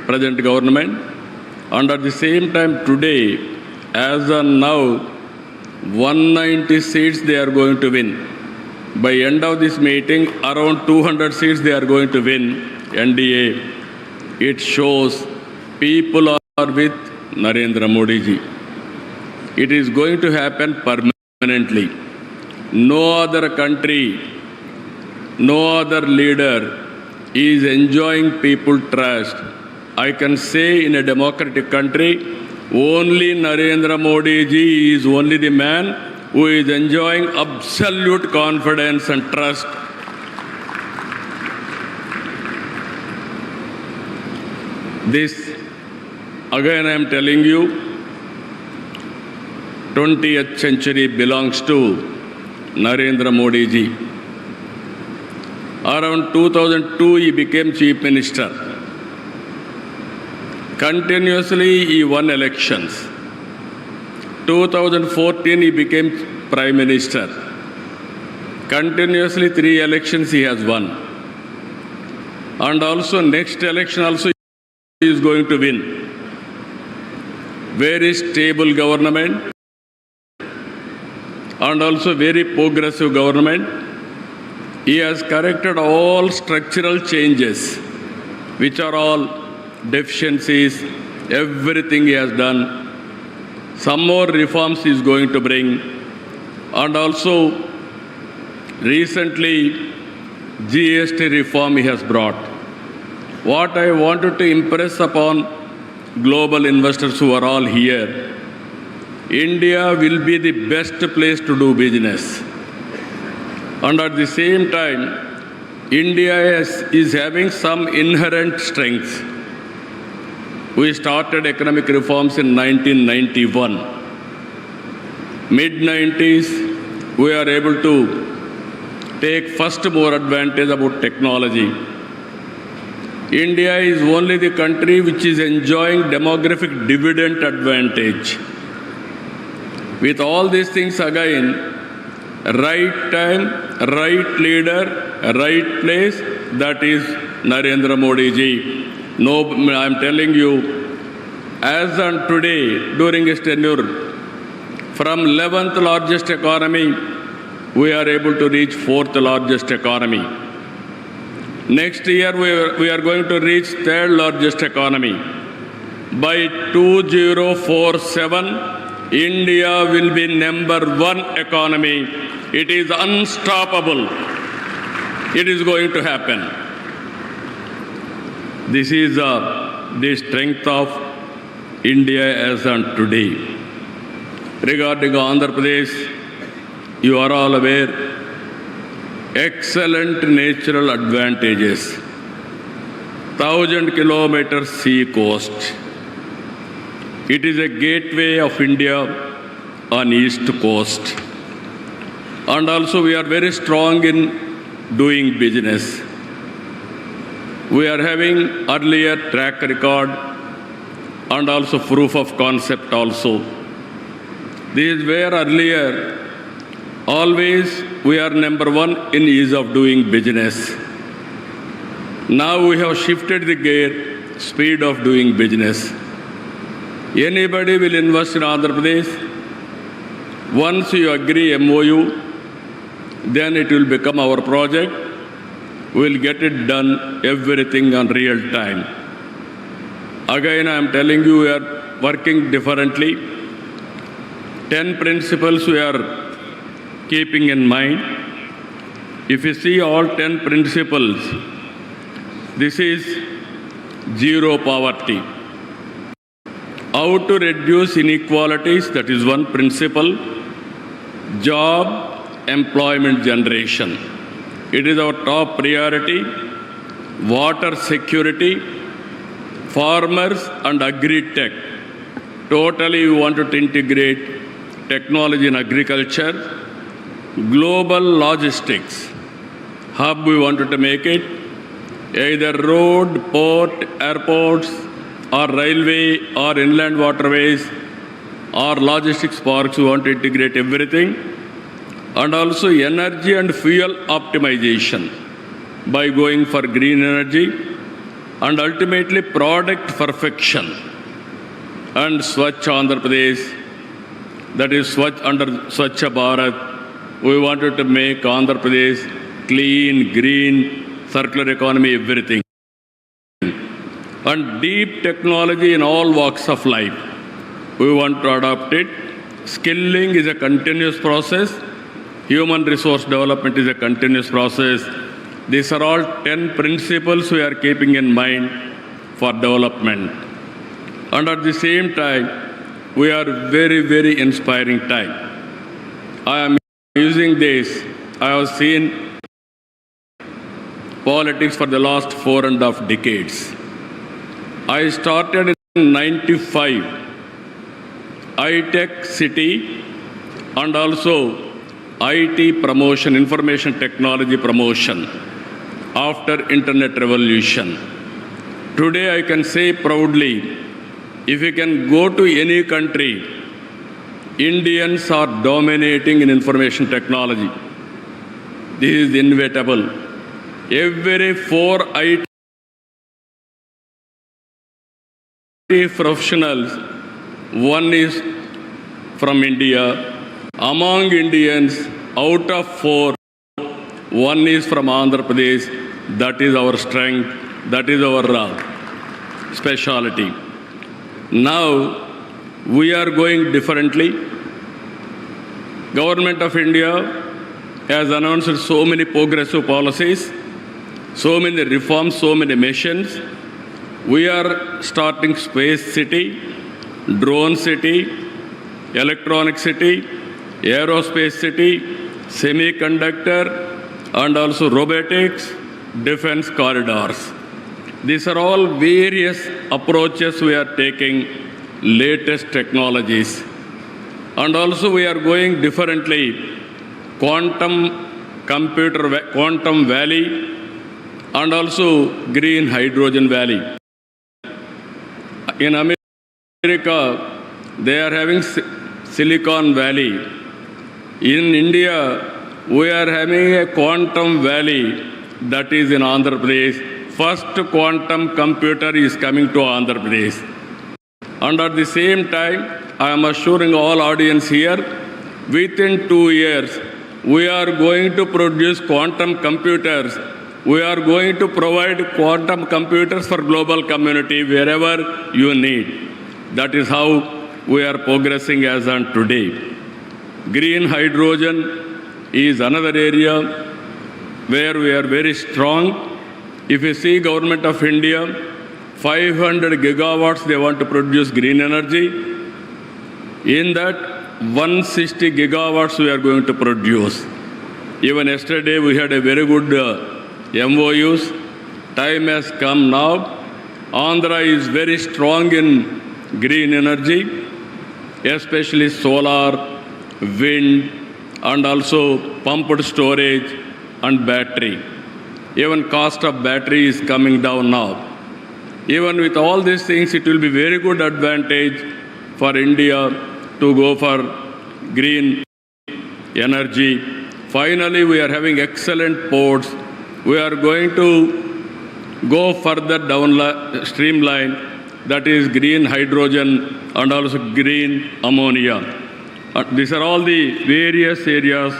present government. And at the same time today, as of now, 190 seats they are going to win. By end of this meeting, around 200 seats they are going to win, NDA. It shows people are with Narendra Modi ji. It is going to happen permanently. No other country, no other leader is enjoying people trust. I can say in a democratic country, only Narendra Modi ji is only the man who is enjoying absolute confidence and trust. This, again I am telling you, 20th century belongs to Narendra Modi ji. Around 2002, he became Chief Minister. Continuously, he won elections. 2014, he became Prime Minister. Continuously, 3 elections he has won. And also, next election also he is going to win. Very stable government and also very progressive government. He has corrected all structural changes, which are all deficiencies, everything he has done. Some more reforms he is going to bring. And also, recently, GST reform he has brought. What I wanted to impress upon global investors who are all here, India will be the best place to do business. And at the same time, India is having some inherent strengths. We started economic reforms in 1991. Mid-90s, we are able to take first more advantage about technology. India is only the country which is enjoying demographic dividend advantage. With all these things again, right time, right leader, right place, that is Narendra Modi ji. No, I am telling you, as on today, during his tenure, from 11th largest economy, we are able to reach 4th largest economy. Next year, we are going to reach 3rd largest economy. By 2047, India will be #1 economy. It is unstoppable. It is going to happen. This is the strength of India as on today. Regarding Andhra Pradesh, you are all aware, excellent natural advantages. 1,000 kilometers sea coast. It is a gateway of India on east coast. And also we are very strong in doing business. We are having earlier track record and also proof of concept also. This is where earlier always we are #1 in ease of doing business. Now we have shifted the gear, speed of doing business. Anybody will invest in Andhra Pradesh. Once you agree MOU, then it will become our project. We will get it done, everything on real time. Again, I am telling you, we are working differently. 10 principles we are keeping in mind. If you see all 10 principles, this is zero poverty. How to reduce inequalities, that is one principle. Job, employment generation. It is our top priority. Water security, farmers and agri-tech. Totally we want to integrate technology in agriculture. Global logistics hub we wanted to make it. Either road, port, airports, or railway, or inland waterways, or logistics parks, we want to integrate everything. And also energy and fuel optimization by going for green energy, and ultimately product perfection. And Swachh Andhra Pradesh, that is Swachh under Swachh Bharat, we wanted to make Andhra Pradesh clean, green, circular economy, everything. And deep technology in all walks of life, we want to adopt it. Skilling is a continuous process. Human resource development is a continuous process. These are all 10 principles we are keeping in mind for development. And at the same time, we are very, very inspiring time. I am using this. I have seen politics for the last 4.5 decades. I started in 95, high-tech city, and also IT promotion, information technology promotion after internet revolution. Today I can say proudly, if you can go to any country, Indians are dominating in information technology. This is inevitable. Every 4 IT professionals, one is from India. Among Indians, out of 4, one is from Andhra Pradesh. That is our strength. That is our speciality. Now, we are going differently. Government of India has announced so many progressive policies, so many reforms, so many missions. We are starting space city, drone city, electronic city, aerospace city, semiconductor, and also robotics, defense corridors. These are all various approaches we are taking, latest technologies. And also we are going differently, quantum valley, and also green hydrogen valley. In America, they are having Silicon Valley. In India, we are having a quantum valley that is in Andhra Pradesh. First quantum computer is coming to Andhra Pradesh. And at the same time, I am assuring all audience here, within 2 years, we are going to produce quantum computers. We are going to provide quantum computers for global community wherever you need. That is how we are progressing as on today. Green hydrogen is another area where we are very strong. If you see Government of India, 500 gigawatts they want to produce green energy. In that, 160 gigawatts we are going to produce. Even yesterday we had a very good MOUs. Time has come now. Andhra is very strong in green energy, especially solar, wind, and also pumped storage and battery. Even cost of battery is coming down now. Even with all these things, it will be very good advantage for India to go for green energy. Finally, we are having excellent ports. We are going to go further down streamline, that is green hydrogen and also green ammonia. These are all the various areas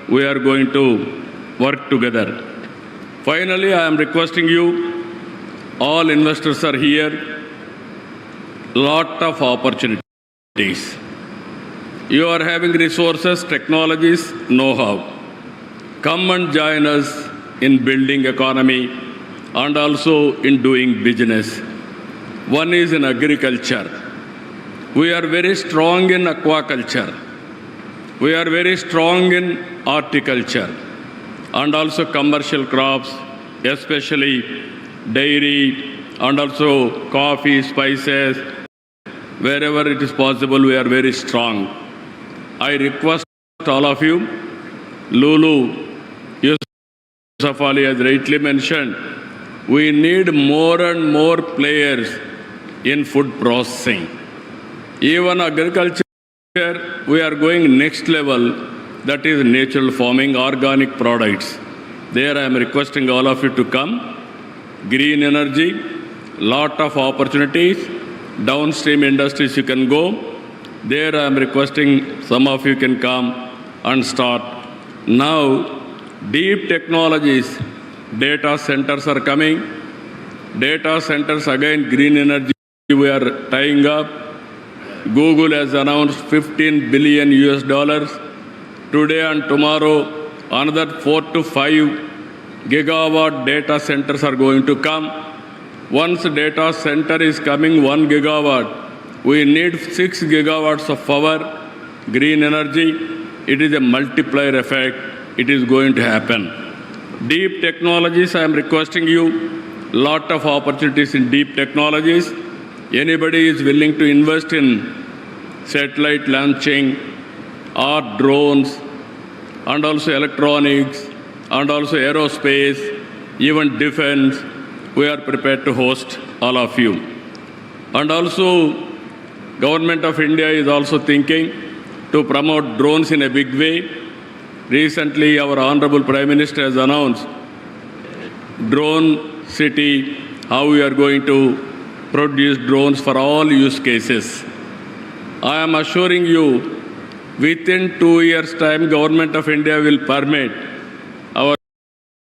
we are going to work together. Finally, I am requesting you, all investors are here, lot of opportunities. You are having resources, technologies, know-how. Come and join us in building economy and also in doing business. One is in agriculture. We are very strong in aquaculture. We are very strong in horticulture and also commercial crops, especially dairy and also coffee, spices. Wherever it is possible, we are very strong. I request all of you, Lulu, Yusuf Ali has rightly mentioned, we need more and more players in food processing. Even agriculture, we are going next level, that is natural farming, organic products. There I am requesting all of you to come. Green energy, lot of opportunities. Downstream industries you can go. There I am requesting some of you can come and start. Now, deep technologies, data centers are coming. Data centers, again, green energy we are tying up. Google has announced $15 billion US. Today and tomorrow, another 4 to 5 gigawatt data centers are going to come. Once data center is coming 1 gigawatt, we need 6 gigawatts of power, green energy. It is a multiplier effect. It is going to happen. Deep technologies, I am requesting you, lot of opportunities in deep technologies. Anybody is willing to invest in satellite launching or drones and also electronics and also aerospace, even defense, we are prepared to host all of you. And also, Government of India is also thinking to promote drones in a big way. Recently, our Honorable Prime Minister has announced drone city, how we are going to produce drones for all use cases. I am assuring you, within 2 years' time, Government of India will permit our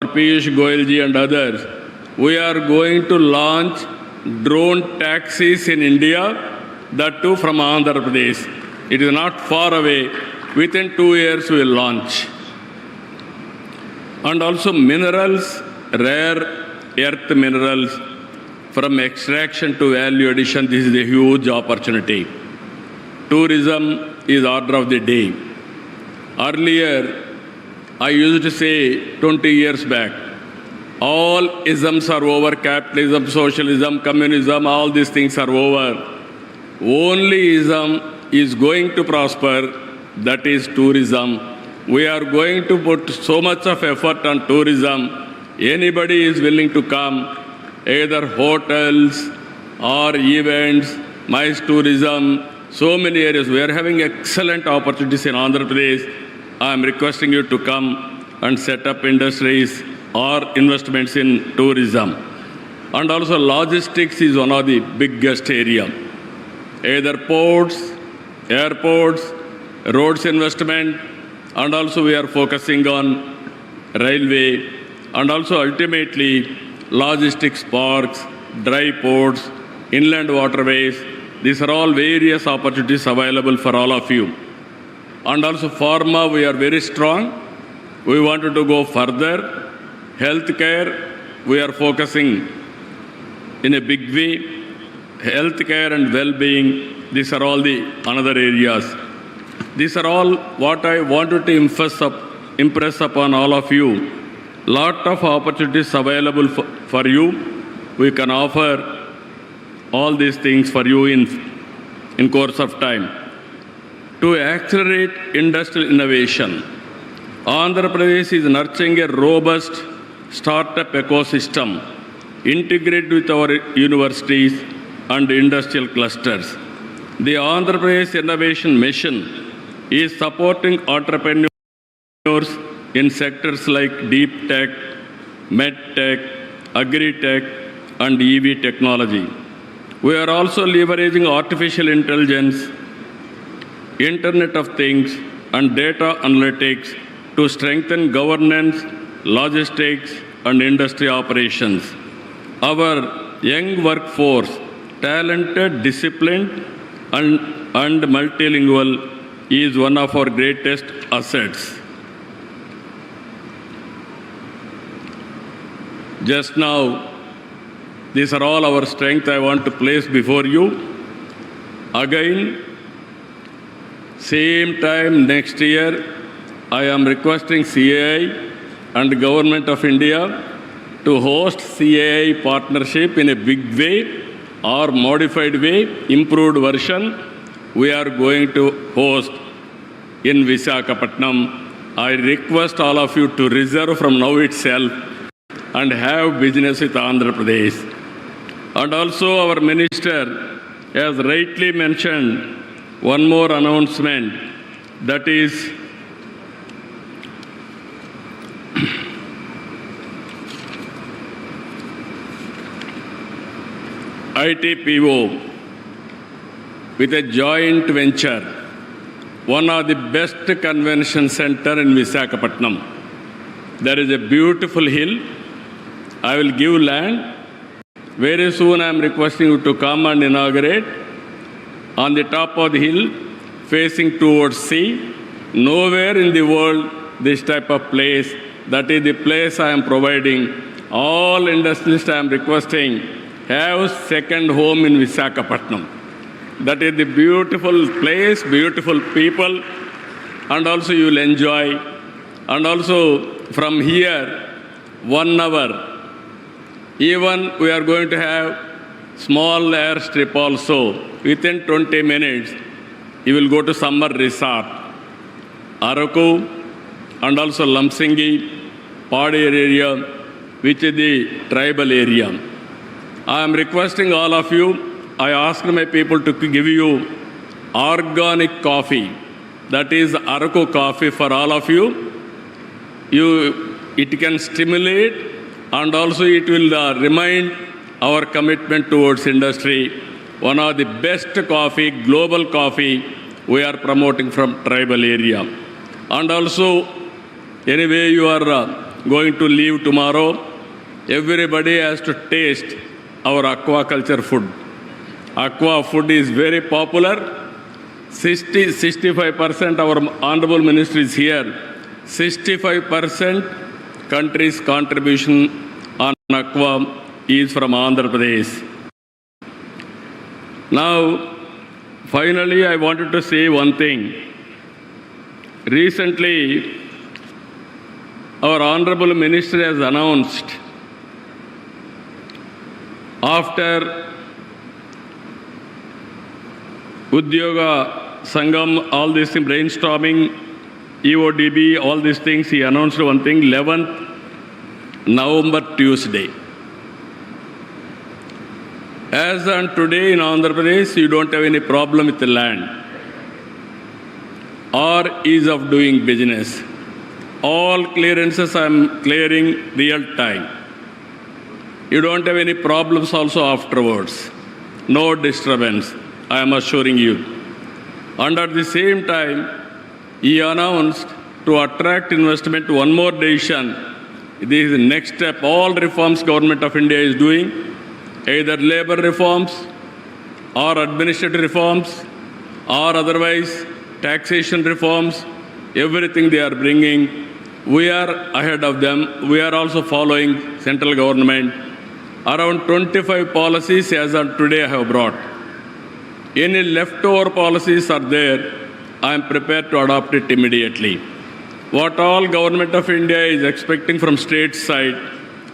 Piyush Goyalji and others. We are going to launch drone taxis in India, that too from Andhra Pradesh. It is not far away. Within 2 years, we will launch. And also minerals, rare earth minerals, from extraction to value addition, this is a huge opportunity. Tourism is order of the day. Earlier, I used to say 20 years back, all isms are over, capitalism, socialism, communism, all these things are over. Only ism is going to prosper, that is tourism. We are going to put so much of effort on tourism. Anybody is willing to come, either hotels or events, MICE tourism, so many areas. We are having excellent opportunities in Andhra Pradesh. I am requesting you to come and set up industries or investments in tourism. And also logistics is one of the biggest area. Either ports, airports, roads investment, and also we are focusing on railway, and also ultimately logistics parks, dry ports, inland waterways. These are all various opportunities available for all of you. And also pharma, we are very strong. We wanted to go further. Healthcare, we are focusing in a big way. Healthcare and well-being, these are all the another areas. These are all what I wanted to impress upon all of you. Lot of opportunities available for you. We can offer all these things for you in course of time. To accelerate industrial innovation, Andhra Pradesh is nurturing a robust startup ecosystem integrated with our universities and industrial clusters. The Andhra Pradesh Innovation Mission is supporting entrepreneurs in sectors like deep tech, med tech, agri tech, and EV technology. We are also leveraging artificial intelligence, Internet of Things, and data analytics to strengthen governance, logistics, and industry operations. Our young workforce, talented, disciplined, and multilingual, is one of our greatest assets. Just now, these are all our strengths I want to place before you. Again, same time next year, I am requesting CII and Government of India to host CII partnership in a big way or modified way, improved version. We are going to host in Visakhapatnam. I request all of you to reserve from now itself and have business with Andhra Pradesh. And also our minister has rightly mentioned one more announcement, that is ITPO with a joint venture, one of the best convention center in Visakhapatnam. There is a beautiful hill. I will give land. Very soon I am requesting you to come and inaugurate. On the top of the hill, facing towards sea. Nowhere in the world this type of place. That is the place I am providing. All industrialists I am requesting, have second home in Visakhapatnam. That is the beautiful place, beautiful people, and also you will enjoy. And also from here, 1 hour, even we are going to have small airstrip also. Within 20 minutes, you will go to summer resort, Araku, and also Lamsingi, Padi area, which is the tribal area. I am requesting all of you, I asked my people to give you organic coffee. That is Araku coffee for all of you. It can stimulate and also it will remind our commitment towards industry. One of the best coffee, global coffee, we are promoting from tribal area. And also, anyway, you are going to leave tomorrow. Everybody has to taste our aquaculture food. Aqua food is very popular. 65% our Honorable Minister is here. 65% country's contribution on aqua is from Andhra Pradesh. Now, finally, I wanted to say one thing. Recently, our Honorable Minister has announced, after Udyoga Sangam, all this brainstorming, EODB, all these things, he announced one thing, 11th November, Tuesday. As on today in Andhra Pradesh, you don't have any problem with the land or ease of doing business. All clearances I am clearing real time. You don't have any problems also afterwards. No disturbance, I am assuring you. And at the same time, he announced to attract investment, one more decision. This is the next step. All reforms Government of India is doing, either labor reforms or administrative reforms or otherwise taxation reforms, everything they are bringing. We are ahead of them. We are also following central government. Around 25 policies as of today I have brought. Any leftover policies are there, I am prepared to adopt it immediately. What all Government of India is expecting from state side,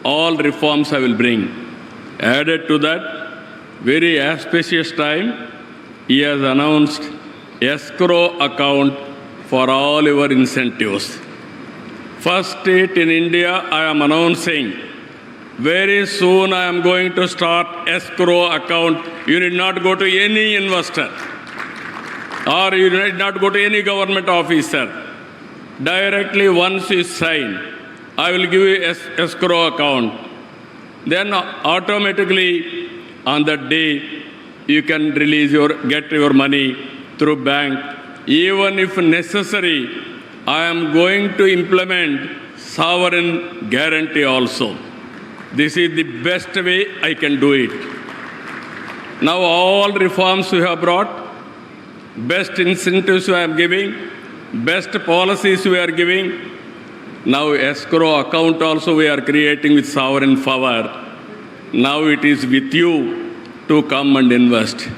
all reforms I will bring. Added to that, very auspicious time, he has announced escrow account for all your incentives. First state in India, I am announcing, very soon I am going to start escrow account. You need not go to any investor or you need not go to any government officer. Directly once you sign, I will give you escrow account. Then automatically on that day, you can get your money through bank. Even if necessary, I am going to implement sovereign guarantee also. This is the best way I can do it. Now all reforms we have brought, best incentives we are giving, best policies we are giving. Now escrow account also we are creating with sovereign power. Now it is with you to come and invest.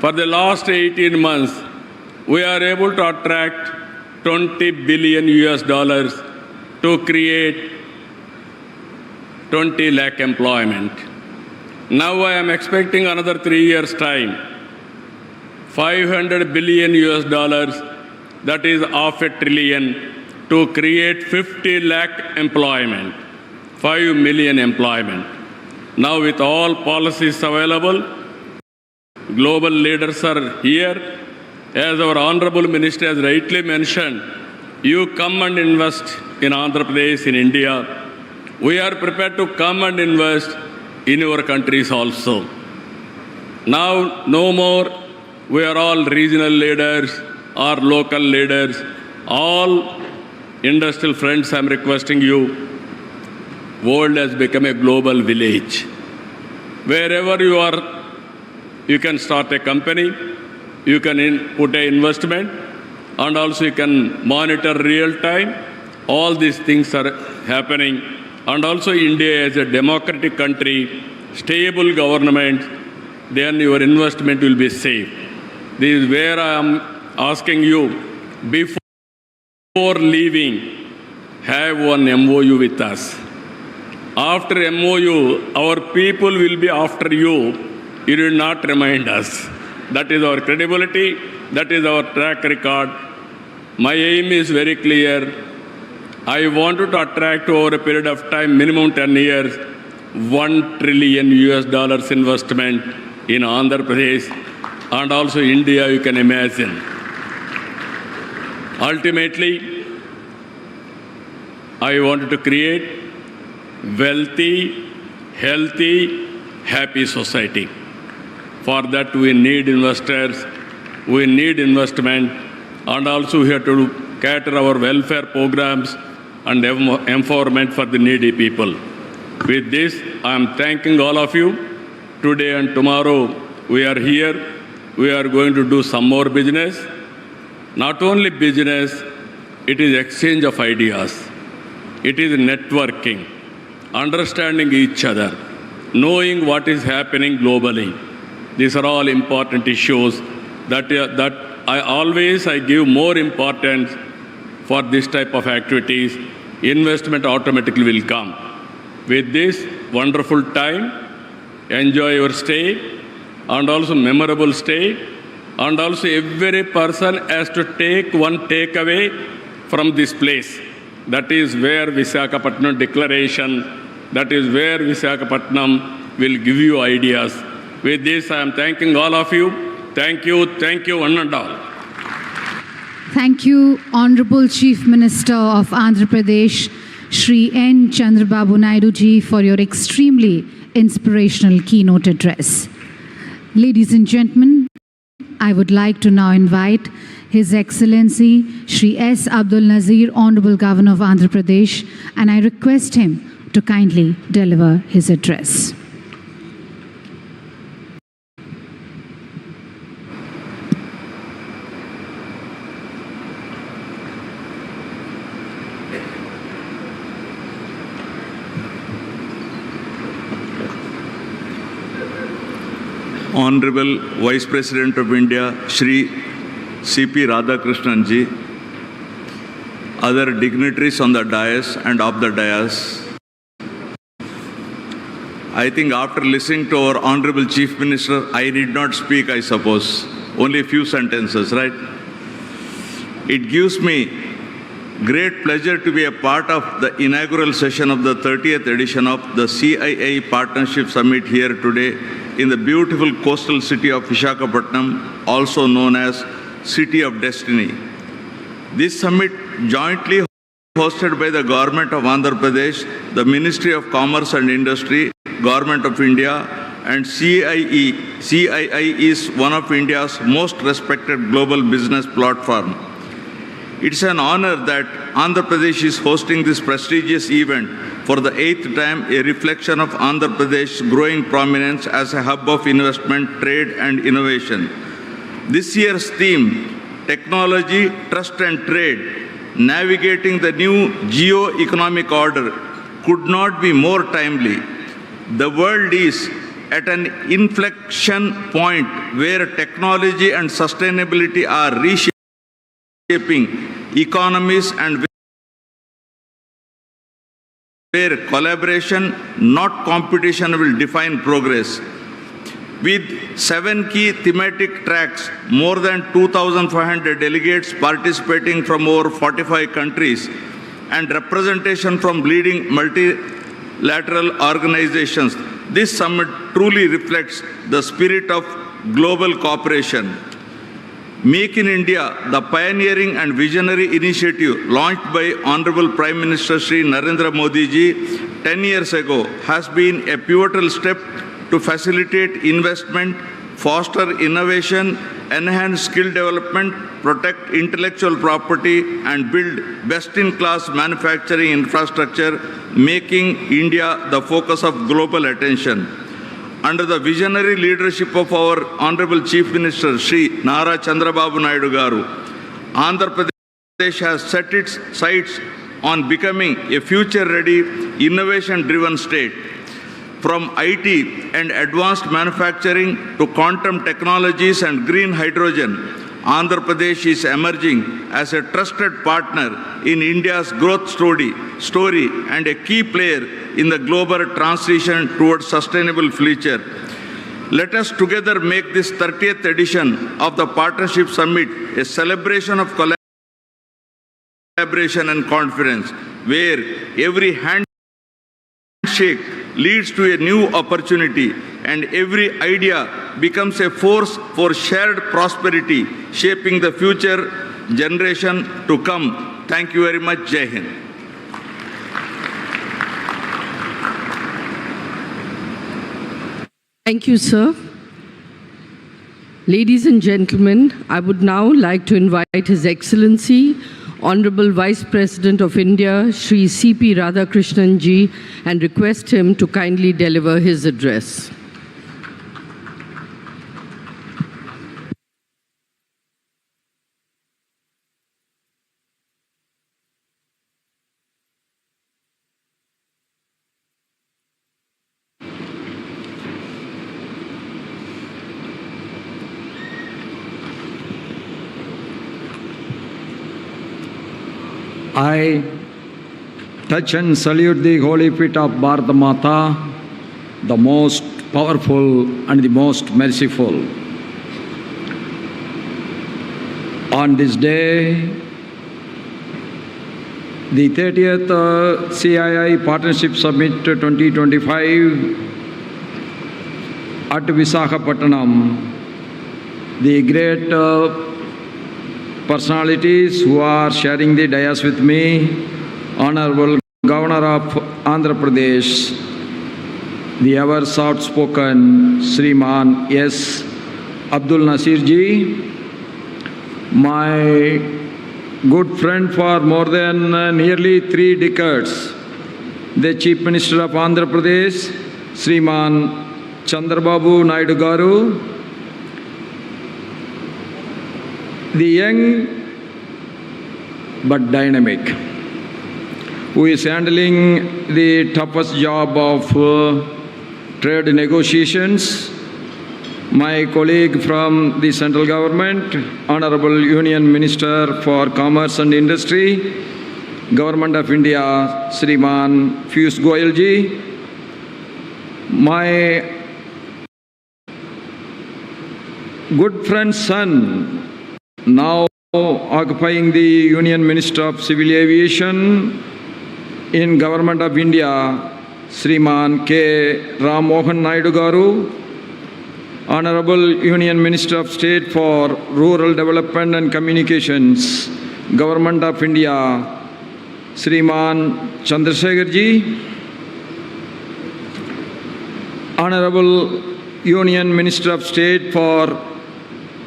For the last 18 months, we are able to attract $20 billion to create 20 lakh employment. Now I am expecting another 3 years' time, $500 billion, that is $500 billion, to create 50 lakh employment, 5 million employment. Now with all policies available, global leaders are here. As our Honorable Minister has rightly mentioned, you come and invest in Andhra Pradesh, in India. We are prepared to come and invest in your countries also. Now, no more, we are all regional leaders or local leaders. All industrial friends, I am requesting you, world has become a global village. Wherever you are, you can start a company, you can put an investment, and also you can monitor real time. All these things are happening. And also India is a democratic country, stable government, then your investment will be safe. This is where I am asking you, before leaving, have one MOU with us. After MOU, our people will be after you. You will not remind us. That is our credibility. That is our track record. My aim is very clear. I wanted to attract over a period of time, minimum 10 years, $1 trillion investment in Andhra Pradesh and also India, you can imagine. Ultimately, I wanted to create wealthy, healthy, happy society. For that, we need investors, we need investment, and also we have to cater our welfare programs and empowerment for the needy people. With this, I am thanking all of you. Today and tomorrow, we are here. We are going to do some more business. Not only business, it is exchange of ideas. It is networking, understanding each other, knowing what is happening globally. These are all important issues that I give more importance for this type of activities. Investment automatically will come. With this wonderful time, enjoy your stay and also memorable stay. And also every person has to take one takeaway from this place. That is where Visakhapatnam Declaration, that is where Visakhapatnam will give you ideas. With this, I am thanking all of you. Thank you, one and all. Thank you, Honorable Chief Minister of Andhra Pradesh, Shri N. Chandrababu Naidu ji, for your extremely inspirational keynote address. Ladies and gentlemen, I would like to now invite His Excellency Shri S. Abdul Nazir, Honorable Governor of Andhra Pradesh, and I request him to kindly deliver his address. Honorable Vice President of India, Shri C.P. Radhakrishnan ji, other dignitaries on the dais and off the dais. I think after listening to our Honorable Chief Minister, I need not speak, I suppose. Only a few sentences, right? It gives me great pleasure to be a part of the inaugural session of the 30th edition of the CII Partnership Summit here today in the beautiful coastal city of Visakhapatnam, also known as City of Destiny. This summit, jointly hosted by the Government of Andhra Pradesh, the Ministry of Commerce and Industry, Government of India, and CII is one of India's most respected global business platform. It's an honor that Andhra Pradesh is hosting this prestigious event for the 8th time, a reflection of Andhra Pradesh's growing prominence as a hub of investment, trade and innovation. This year's theme, Technology, Trust and Trade, Navigating the New Geo-Economic Order, could not be more timely. The world is at an inflection point where technology and sustainability are reshaping economies and where collaboration, not competition, will define progress. With 7 key thematic tracks, more than 2,500 delegates participating from over 45 countries, and representation from leading multilateral organizations, this summit truly reflects the spirit of global cooperation. Make in India, the pioneering and visionary initiative launched by Honorable Prime Minister Shri Narendra Modi ji 10 years ago, has been a pivotal step to facilitate investment, foster innovation, enhance skill development, protect intellectual property, and build best-in-class manufacturing infrastructure, making India the focus of global attention. Under the visionary leadership of our Honorable Chief Minister, Shri Nara Chandrababu Naidu Garu, Andhra Pradesh has set its sights on becoming a future-ready, innovation-driven state. From IT and advanced manufacturing to quantum technologies and green hydrogen, Andhra Pradesh is emerging as a trusted partner in India's growth story and a key player in the global transition towards sustainable future. Let us together make this 30th edition of the Partnership Summit a celebration of collaboration and confidence, where every handshake leads to a new opportunity and every idea becomes a force for shared prosperity, shaping the future generation to come. Thank you very much. Jai Hind. Thank you, sir. Ladies and gentlemen, I would now like to invite His Excellency, Honorable Vice President of India, Shri C.P. Radhakrishnan ji, and request him to kindly deliver his address. I touch and salute the holy feet of Bharata Mata, the most powerful and the most merciful. On this day, the 30th CII Partnership Summit 2025 at Visakhapatnam, the great personalities who are sharing the dais with me, Honorable Governor of Andhra Pradesh, the ever soft-spoken Sriman S. Abdul Nasir ji, my good friend for more than nearly 3 decades, the Chief Minister of Andhra Pradesh, Sriman Chandrababu Naidu Garu, the young but dynamic, who is handling the toughest job of trade negotiations, my colleague from the central government, Honorable Union Minister for Commerce and Industry, Government of India, Shriman Piyush Goyal ji, my good friend's son, now occupying the Union Minister of Civil Aviation in Government of India, Shriman K. Ram Mohan Naidu Garu, Honorable Union Minister of State for Rural Development and Communications, Government of India, Shriman Chandrasekhar ji, Honorable Union Minister of State for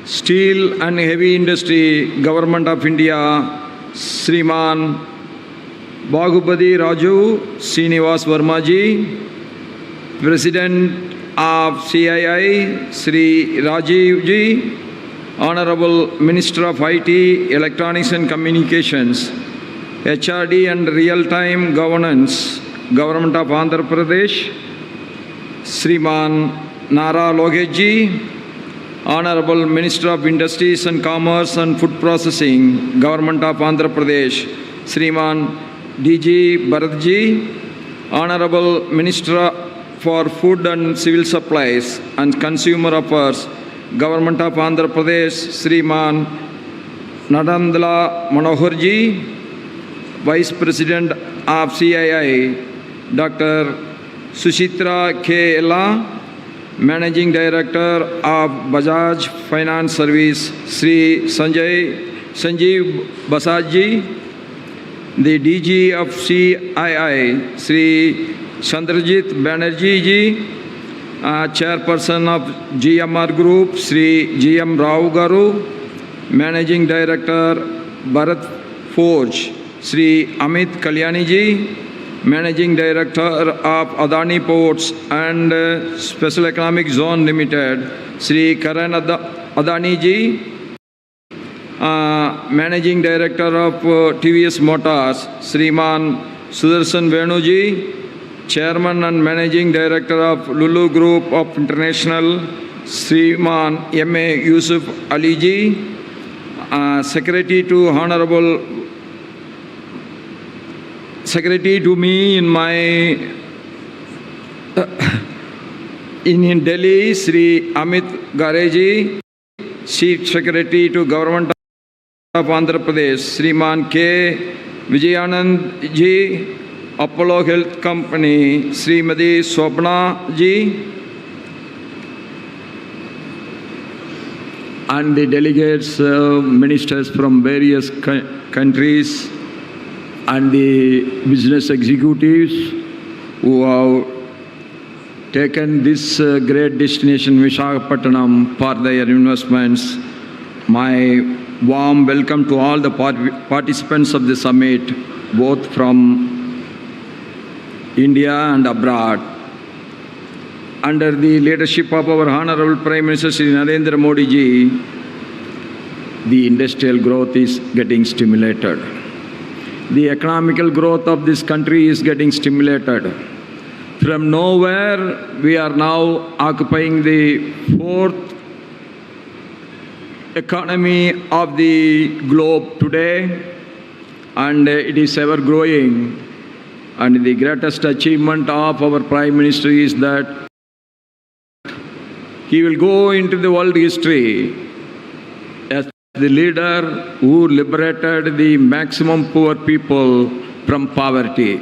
Steel and Heavy Industry, Government of India, Sriman Baghubadi Raju Srinivas Verma ji, President of CII, Sri Rajiv ji, Honorable Minister of IT, Electronics and Communications, HRD and Real-Time Governance, Government of Andhra Pradesh, Sriman Nara Logesh ji, Honorable Minister of Industries and Commerce and Food Processing, Government of Andhra Pradesh, Sriman DG Bharat ji, Honorable Minister for Food and Civil Supplies and Consumer Affairs, Government of Andhra Pradesh, Sriman Narendra Manohar ji, Vice President of CII, Dr. Suchitra K. Ella, Managing Director of Bajaj Finance Service, Sri Sanjeev Basaj ji, the DG of CII, Sri Chandrajit Banerjee ji, Chairperson of GMR Group, Sri GM Rao Garu, Managing Director Bharat Forge, Sri Amit Kalyani ji, Managing Director of Adani Ports and Special Economic Zone Limited, Sri Karan Adani ji, Managing Director of TVS Motors, Sriman Sudarshan Venu ji, Chairman and Managing Director of Lulu Group of International, Sriman M.A. Yusuf Ali ji, Secretary to me in my in Delhi, Sri Amit Gareji, Chief Secretary to Government of Andhra Pradesh, Sriman K. Vijayanand ji, Apollo Health Company, Srimati Swapna ji, and the delegates, ministers from various countries, and the business executives who have taken this great destination, Visakhapatnam, for their investments. My warm welcome to all the participants of the summit, both from India and abroad. Under the leadership of our Honorable Prime Minister Sri Narendra Modi ji, the industrial growth is getting stimulated. The economical growth of this country is getting stimulated. From nowhere, we are now occupying the fourth economy of the globe today, and it is ever growing. And the greatest achievement of our Prime Minister is that he will go into the world history as the leader who liberated the maximum poor people from poverty.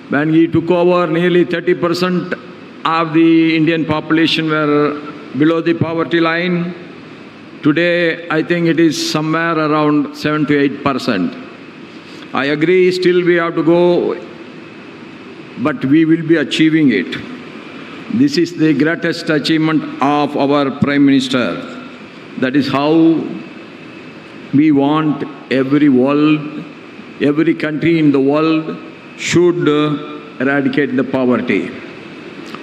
When he took over, nearly 30% of the Indian population were below the poverty line. Today, I think it is somewhere around 7 to 8%. I agree, still we have to go, but we will be achieving it. This is the greatest achievement of our Prime Minister. That is how we want every country in the world should eradicate the poverty.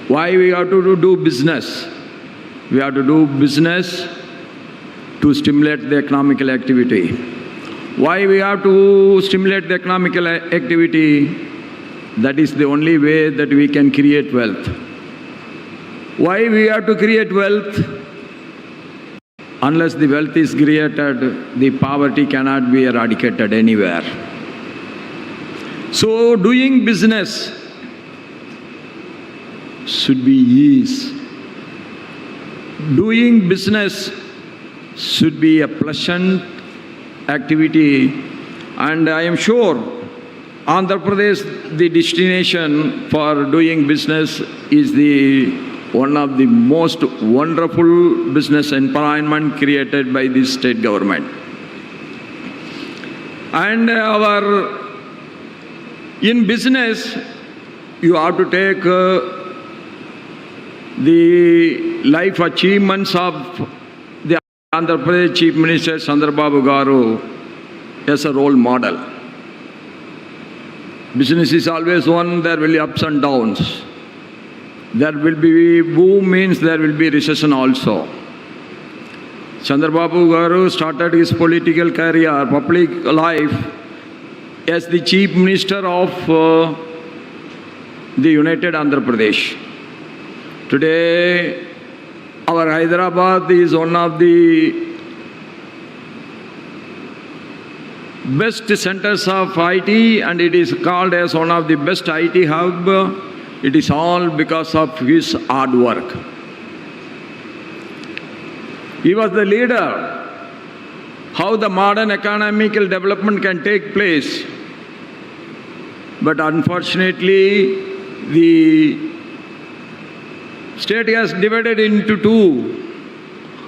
Why we have to do business? We have to do business to stimulate the economical activity. Why we have to stimulate the economical activity? That is the only way that we can create wealth. Why we have to create wealth? Unless the wealth is created, the poverty cannot be eradicated anywhere. So doing business should be ease. Doing business should be a pleasant activity, and I am sure Andhra Pradesh, the destination for doing business, is one of the most wonderful business environment created by this state government. And in business, you have to take the life achievements of the Andhra Pradesh Chief Minister Chandrababu Garu as a role model. Business is always one, there will be ups and downs. There will be boom means there will be recession also. Chandrababu Garu started his political career, public life, as the Chief Minister of the United Andhra Pradesh. Today, our Hyderabad is one of the best centers of IT, and it is called as one of the best IT hub. It is all because of his hard work. He was the leader, how the modern economical development can take place. But unfortunately, the state has divided into two.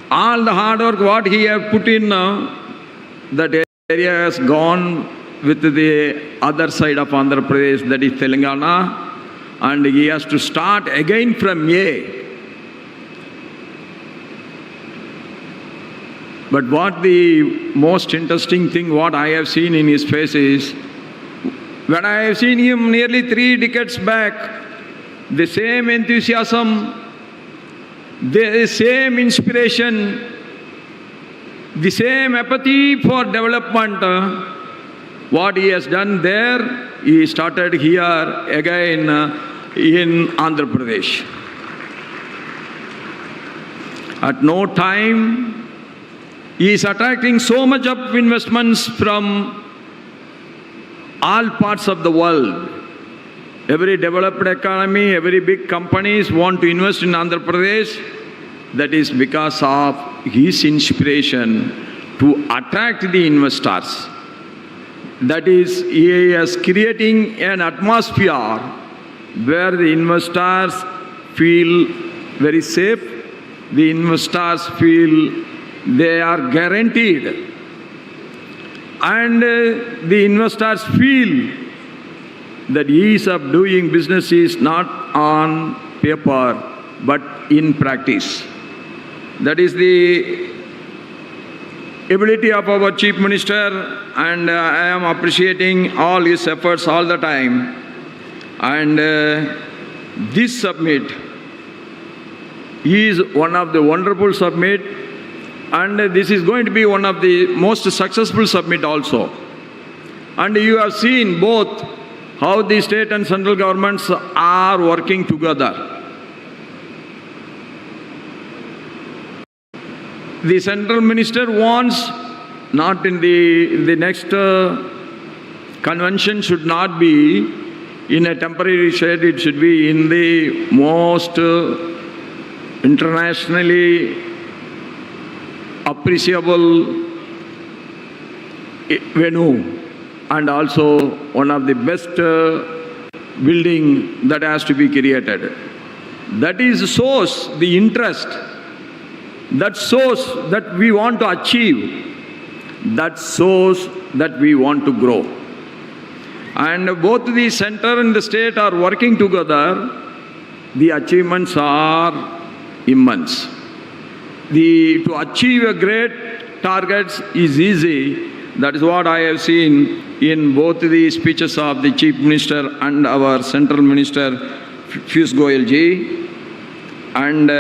All the hard work what he have put in, that area has gone with the other side of Andhra Pradesh, that is Telangana, and he has to start again from A. But what the most interesting thing what I have seen in his face is, when I have seen him nearly 3 decades back, the same enthusiasm, the same inspiration, the same apathy for development, what he has done there, he started here again in Andhra Pradesh. At no time, he is attracting so much of investments from all parts of the world. Every developed economy, every big companies want to invest in Andhra Pradesh. That is because of his inspiration to attract the investors. That is, he is creating an atmosphere where the investors feel very safe, the investors feel they are guaranteed, and the investors feel that ease of doing business is not on paper but in practice. That is the ability of our Chief Minister, and I am appreciating all his efforts all the time. And this summit is one of the wonderful summit, and this is going to be one of the most successful summit also. And you have seen both how the state and central governments are working together. The central minister wants, not in the next convention should not be in a temporary shed, it should be in the most internationally appreciable venue, and also one of the best building that has to be created. That is shows the interest, that shows that we want to achieve, that shows that we want to grow. And both the center and the state are working together. The achievements are immense. To achieve a great targets is easy. That is what I have seen in both the speeches of the Chief Minister and our Central Minister, Piyush Goyal ji. And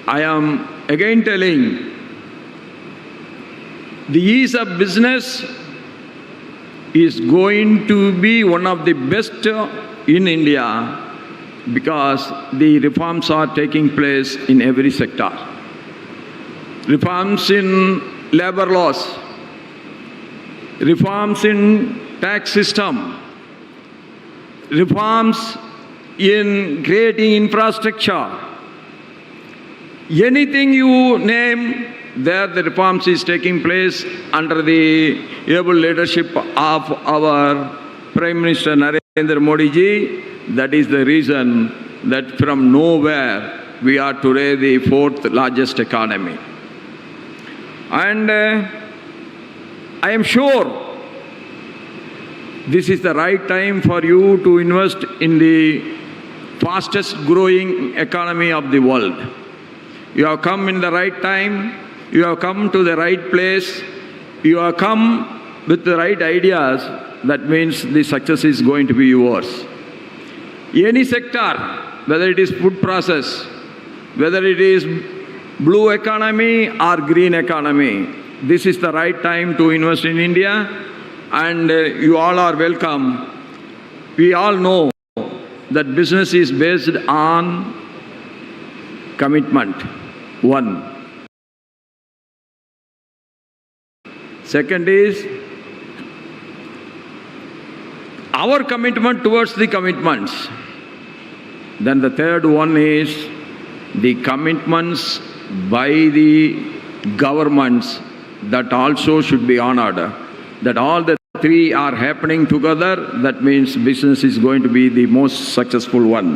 I am again telling, the ease of business is going to be one of the best in India, because the reforms are taking place in every sector. Reforms in labor laws, reforms in tax system, reforms in creating infrastructure. Anything you name, there the reforms is taking place under the able leadership of our Prime Minister Narendra Modi ji. That is the reason that from nowhere we are today the 4th largest economy. And I am sure this is the right time for you to invest in the fastest growing economy of the world. You have come in the right time, you have come to the right place, you have come with the right ideas. That means the success is going to be yours. Any sector, whether it is food process, whether it is blue economy or green economy, this is the right time to invest in India, and you all are welcome. We all know that business is based on commitment, one. Second is our commitment towards the commitments. Then the third one is the commitments by the governments that also should be honored. That all the three are happening together, that means business is going to be the most successful one.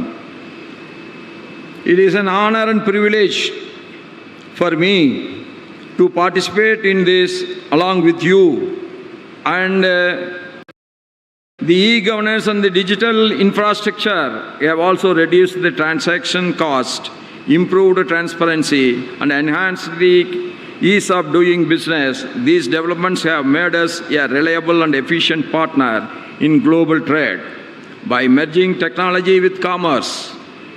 It is an honor and privilege for me to participate in this along with you, and the e-governance and the digital infrastructure have also reduced the transaction cost, improved transparency, and enhanced the ease of doing business. These developments have made us a reliable and efficient partner in global trade. By merging technology with commerce,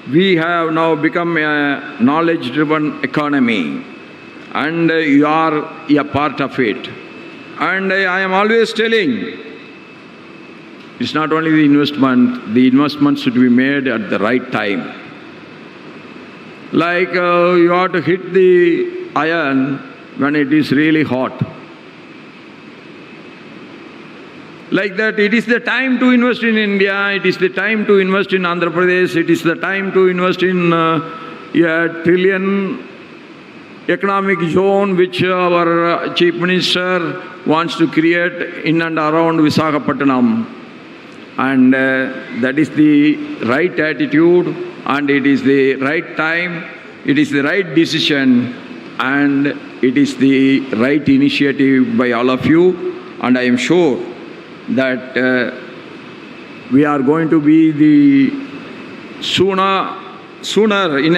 we have now become a knowledge-driven economy, and you are a part of it. And I am always telling, it's not only the investment should be made at the right time. Like you have to hit the iron when it is really hot. Like that, it is the time to invest in India, it is the time to invest in Andhra Pradesh, it is the time to invest in a trillion economic zone which our Chief Minister wants to create in and around Visakhapatnam. And that is the right attitude, and it is the right time, it is the right decision, and it is the right initiative by all of you. And I am sure that we are going to be the sooner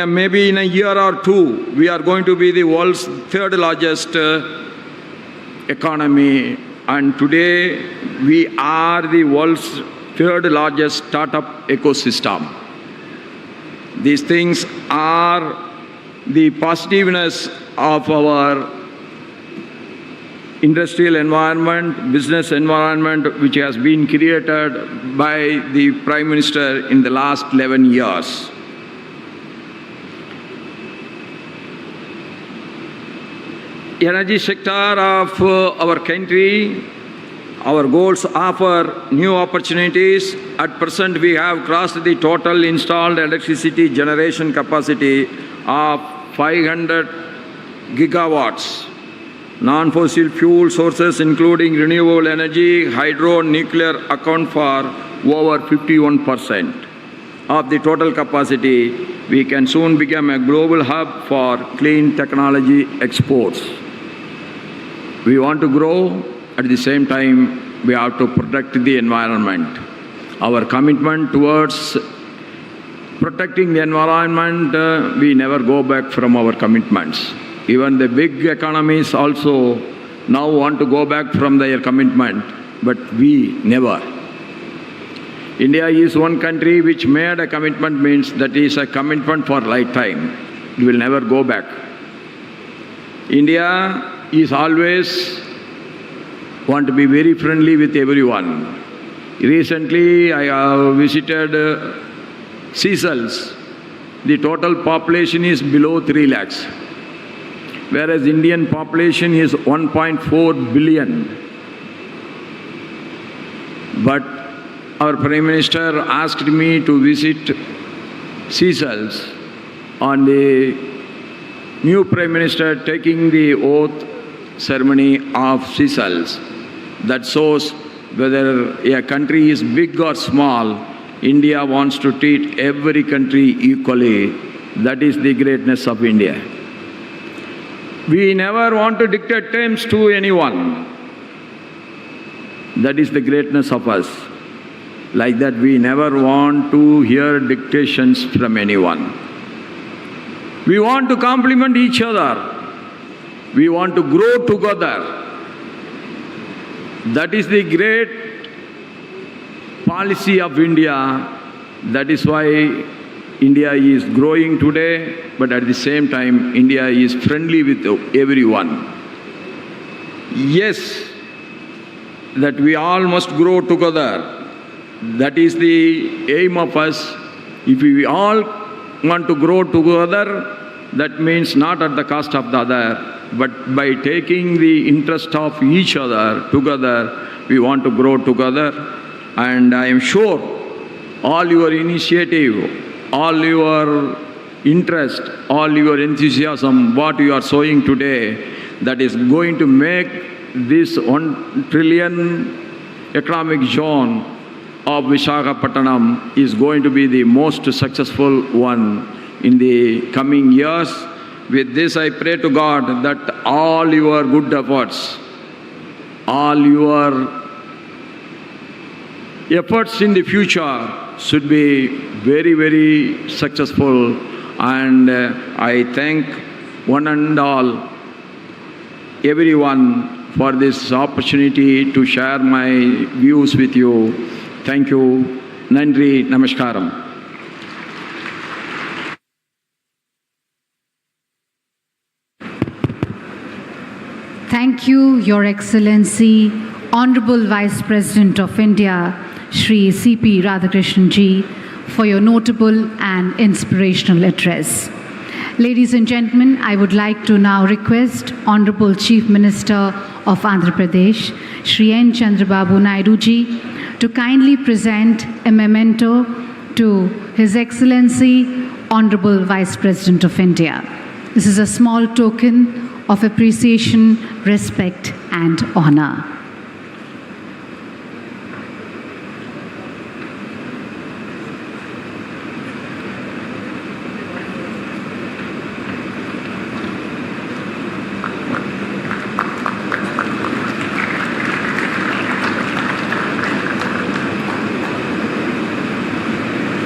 maybe in a year or two, we are going to be the world's third largest economy. And today we are the world's third largest startup ecosystem. These things are the positiveness of our industrial environment, business environment, which has been created by the Prime Minister in the last 11 years. Energy sector of our country, our goals offer new opportunities. At present, we have crossed the total installed electricity generation capacity of 500 gigawatts. Non-fossil fuel sources, including renewable energy, hydro, nuclear, account for over 51% of the total capacity. We can soon become a global hub for clean technology exports. We want to grow. At the same time, we have to protect the environment. Our commitment towards protecting the environment, we never go back from our commitments. Even the big economies also now want to go back from their commitment, but we never. India is one country which made a commitment, means that is a commitment for lifetime. It will never go back. India is always want to be very friendly with everyone. Recently, I have visited Seychelles. The total population is below 3 lakhs, whereas Indian population is 1.4 billion. But our Prime Minister asked me to visit Seychelles on the new Prime Minister taking the oath ceremony of Seychelles. That shows whether a country is big or small, India wants to treat every country equally. That is the greatness of India. We never want to dictate terms to anyone. That is the greatness of us. Like that, we never want to hear dictations from anyone. We want to complement each other. We want to grow together. That is the great policy of India. That is why India is growing today, but at the same time, India is friendly with everyone. Yes, that we all must grow together. That is the aim of us. If we all want to grow together, that means not at the cost of the other, but by taking the interest of each other together, we want to grow together. And I am sure all your initiative, all your interest, all your enthusiasm, what you are showing today, that is going to make this 1 trillion economic zone of Visakhapatnam is going to be the most successful one in the coming years. With this, I pray to God that all your good efforts, all your efforts in the future should be very, very successful. And I thank one and all, everyone, for this opportunity to share my views with you. Thank you. Nandri, Namaskaram. Thank you, Your Excellency, Honorable Vice President of India, Shri C.P. Radhakrishnan Ji, for your notable and inspirational address. Ladies and gentlemen, I would like to now request Honorable Chief Minister of Andhra Pradesh, Shri N. Chandrababu Naidu Ji, to kindly present a memento to His Excellency, Honorable Vice President of India. This is a small token of appreciation, respect, and honor.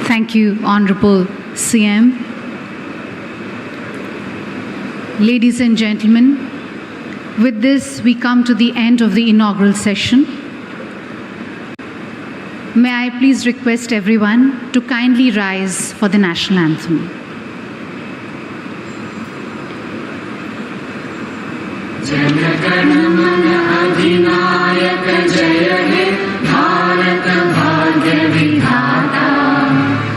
Thank you, Honorable CM. Ladies and gentlemen, with this we come to the end of the inaugural session. May I please request everyone to kindly rise for the national anthem.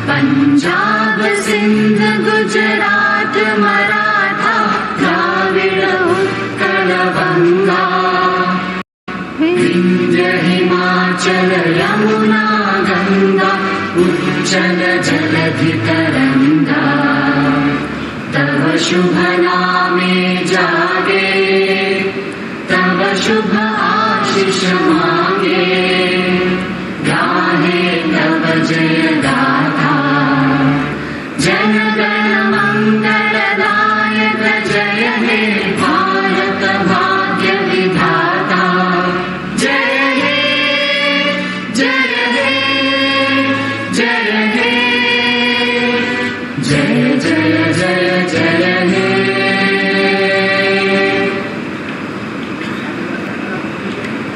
Punjab Sindh Gujarat Maratha Dravida Utkal बंगा विंध्य हिमाचल यमुना गंगा उच्चल जलधि तरंगा तव शुभ नामे जागे तव शुभ आशीष मांगे गाहे तव जय गाथा जन गण मंगलदायक जय हे भारत भाग्य विधाता जय हे जय हे जय हे जय जय जय जय हे.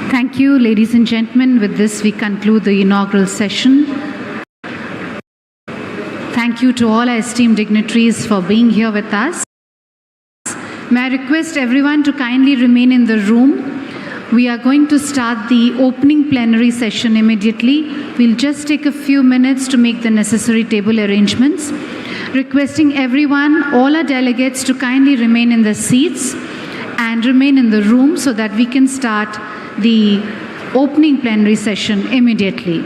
Thank you, ladies and gentlemen. With this, we conclude the inaugural session. Thank you to all our esteemed dignitaries for being here with us. May I request everyone to kindly remain in the room. We are going to start the opening plenary session immediately. We'll just take a few minutes to make the necessary table arrangements. Requesting everyone, all our delegates, to kindly remain in their seats and remain in the room so that we can start the opening plenary session immediately.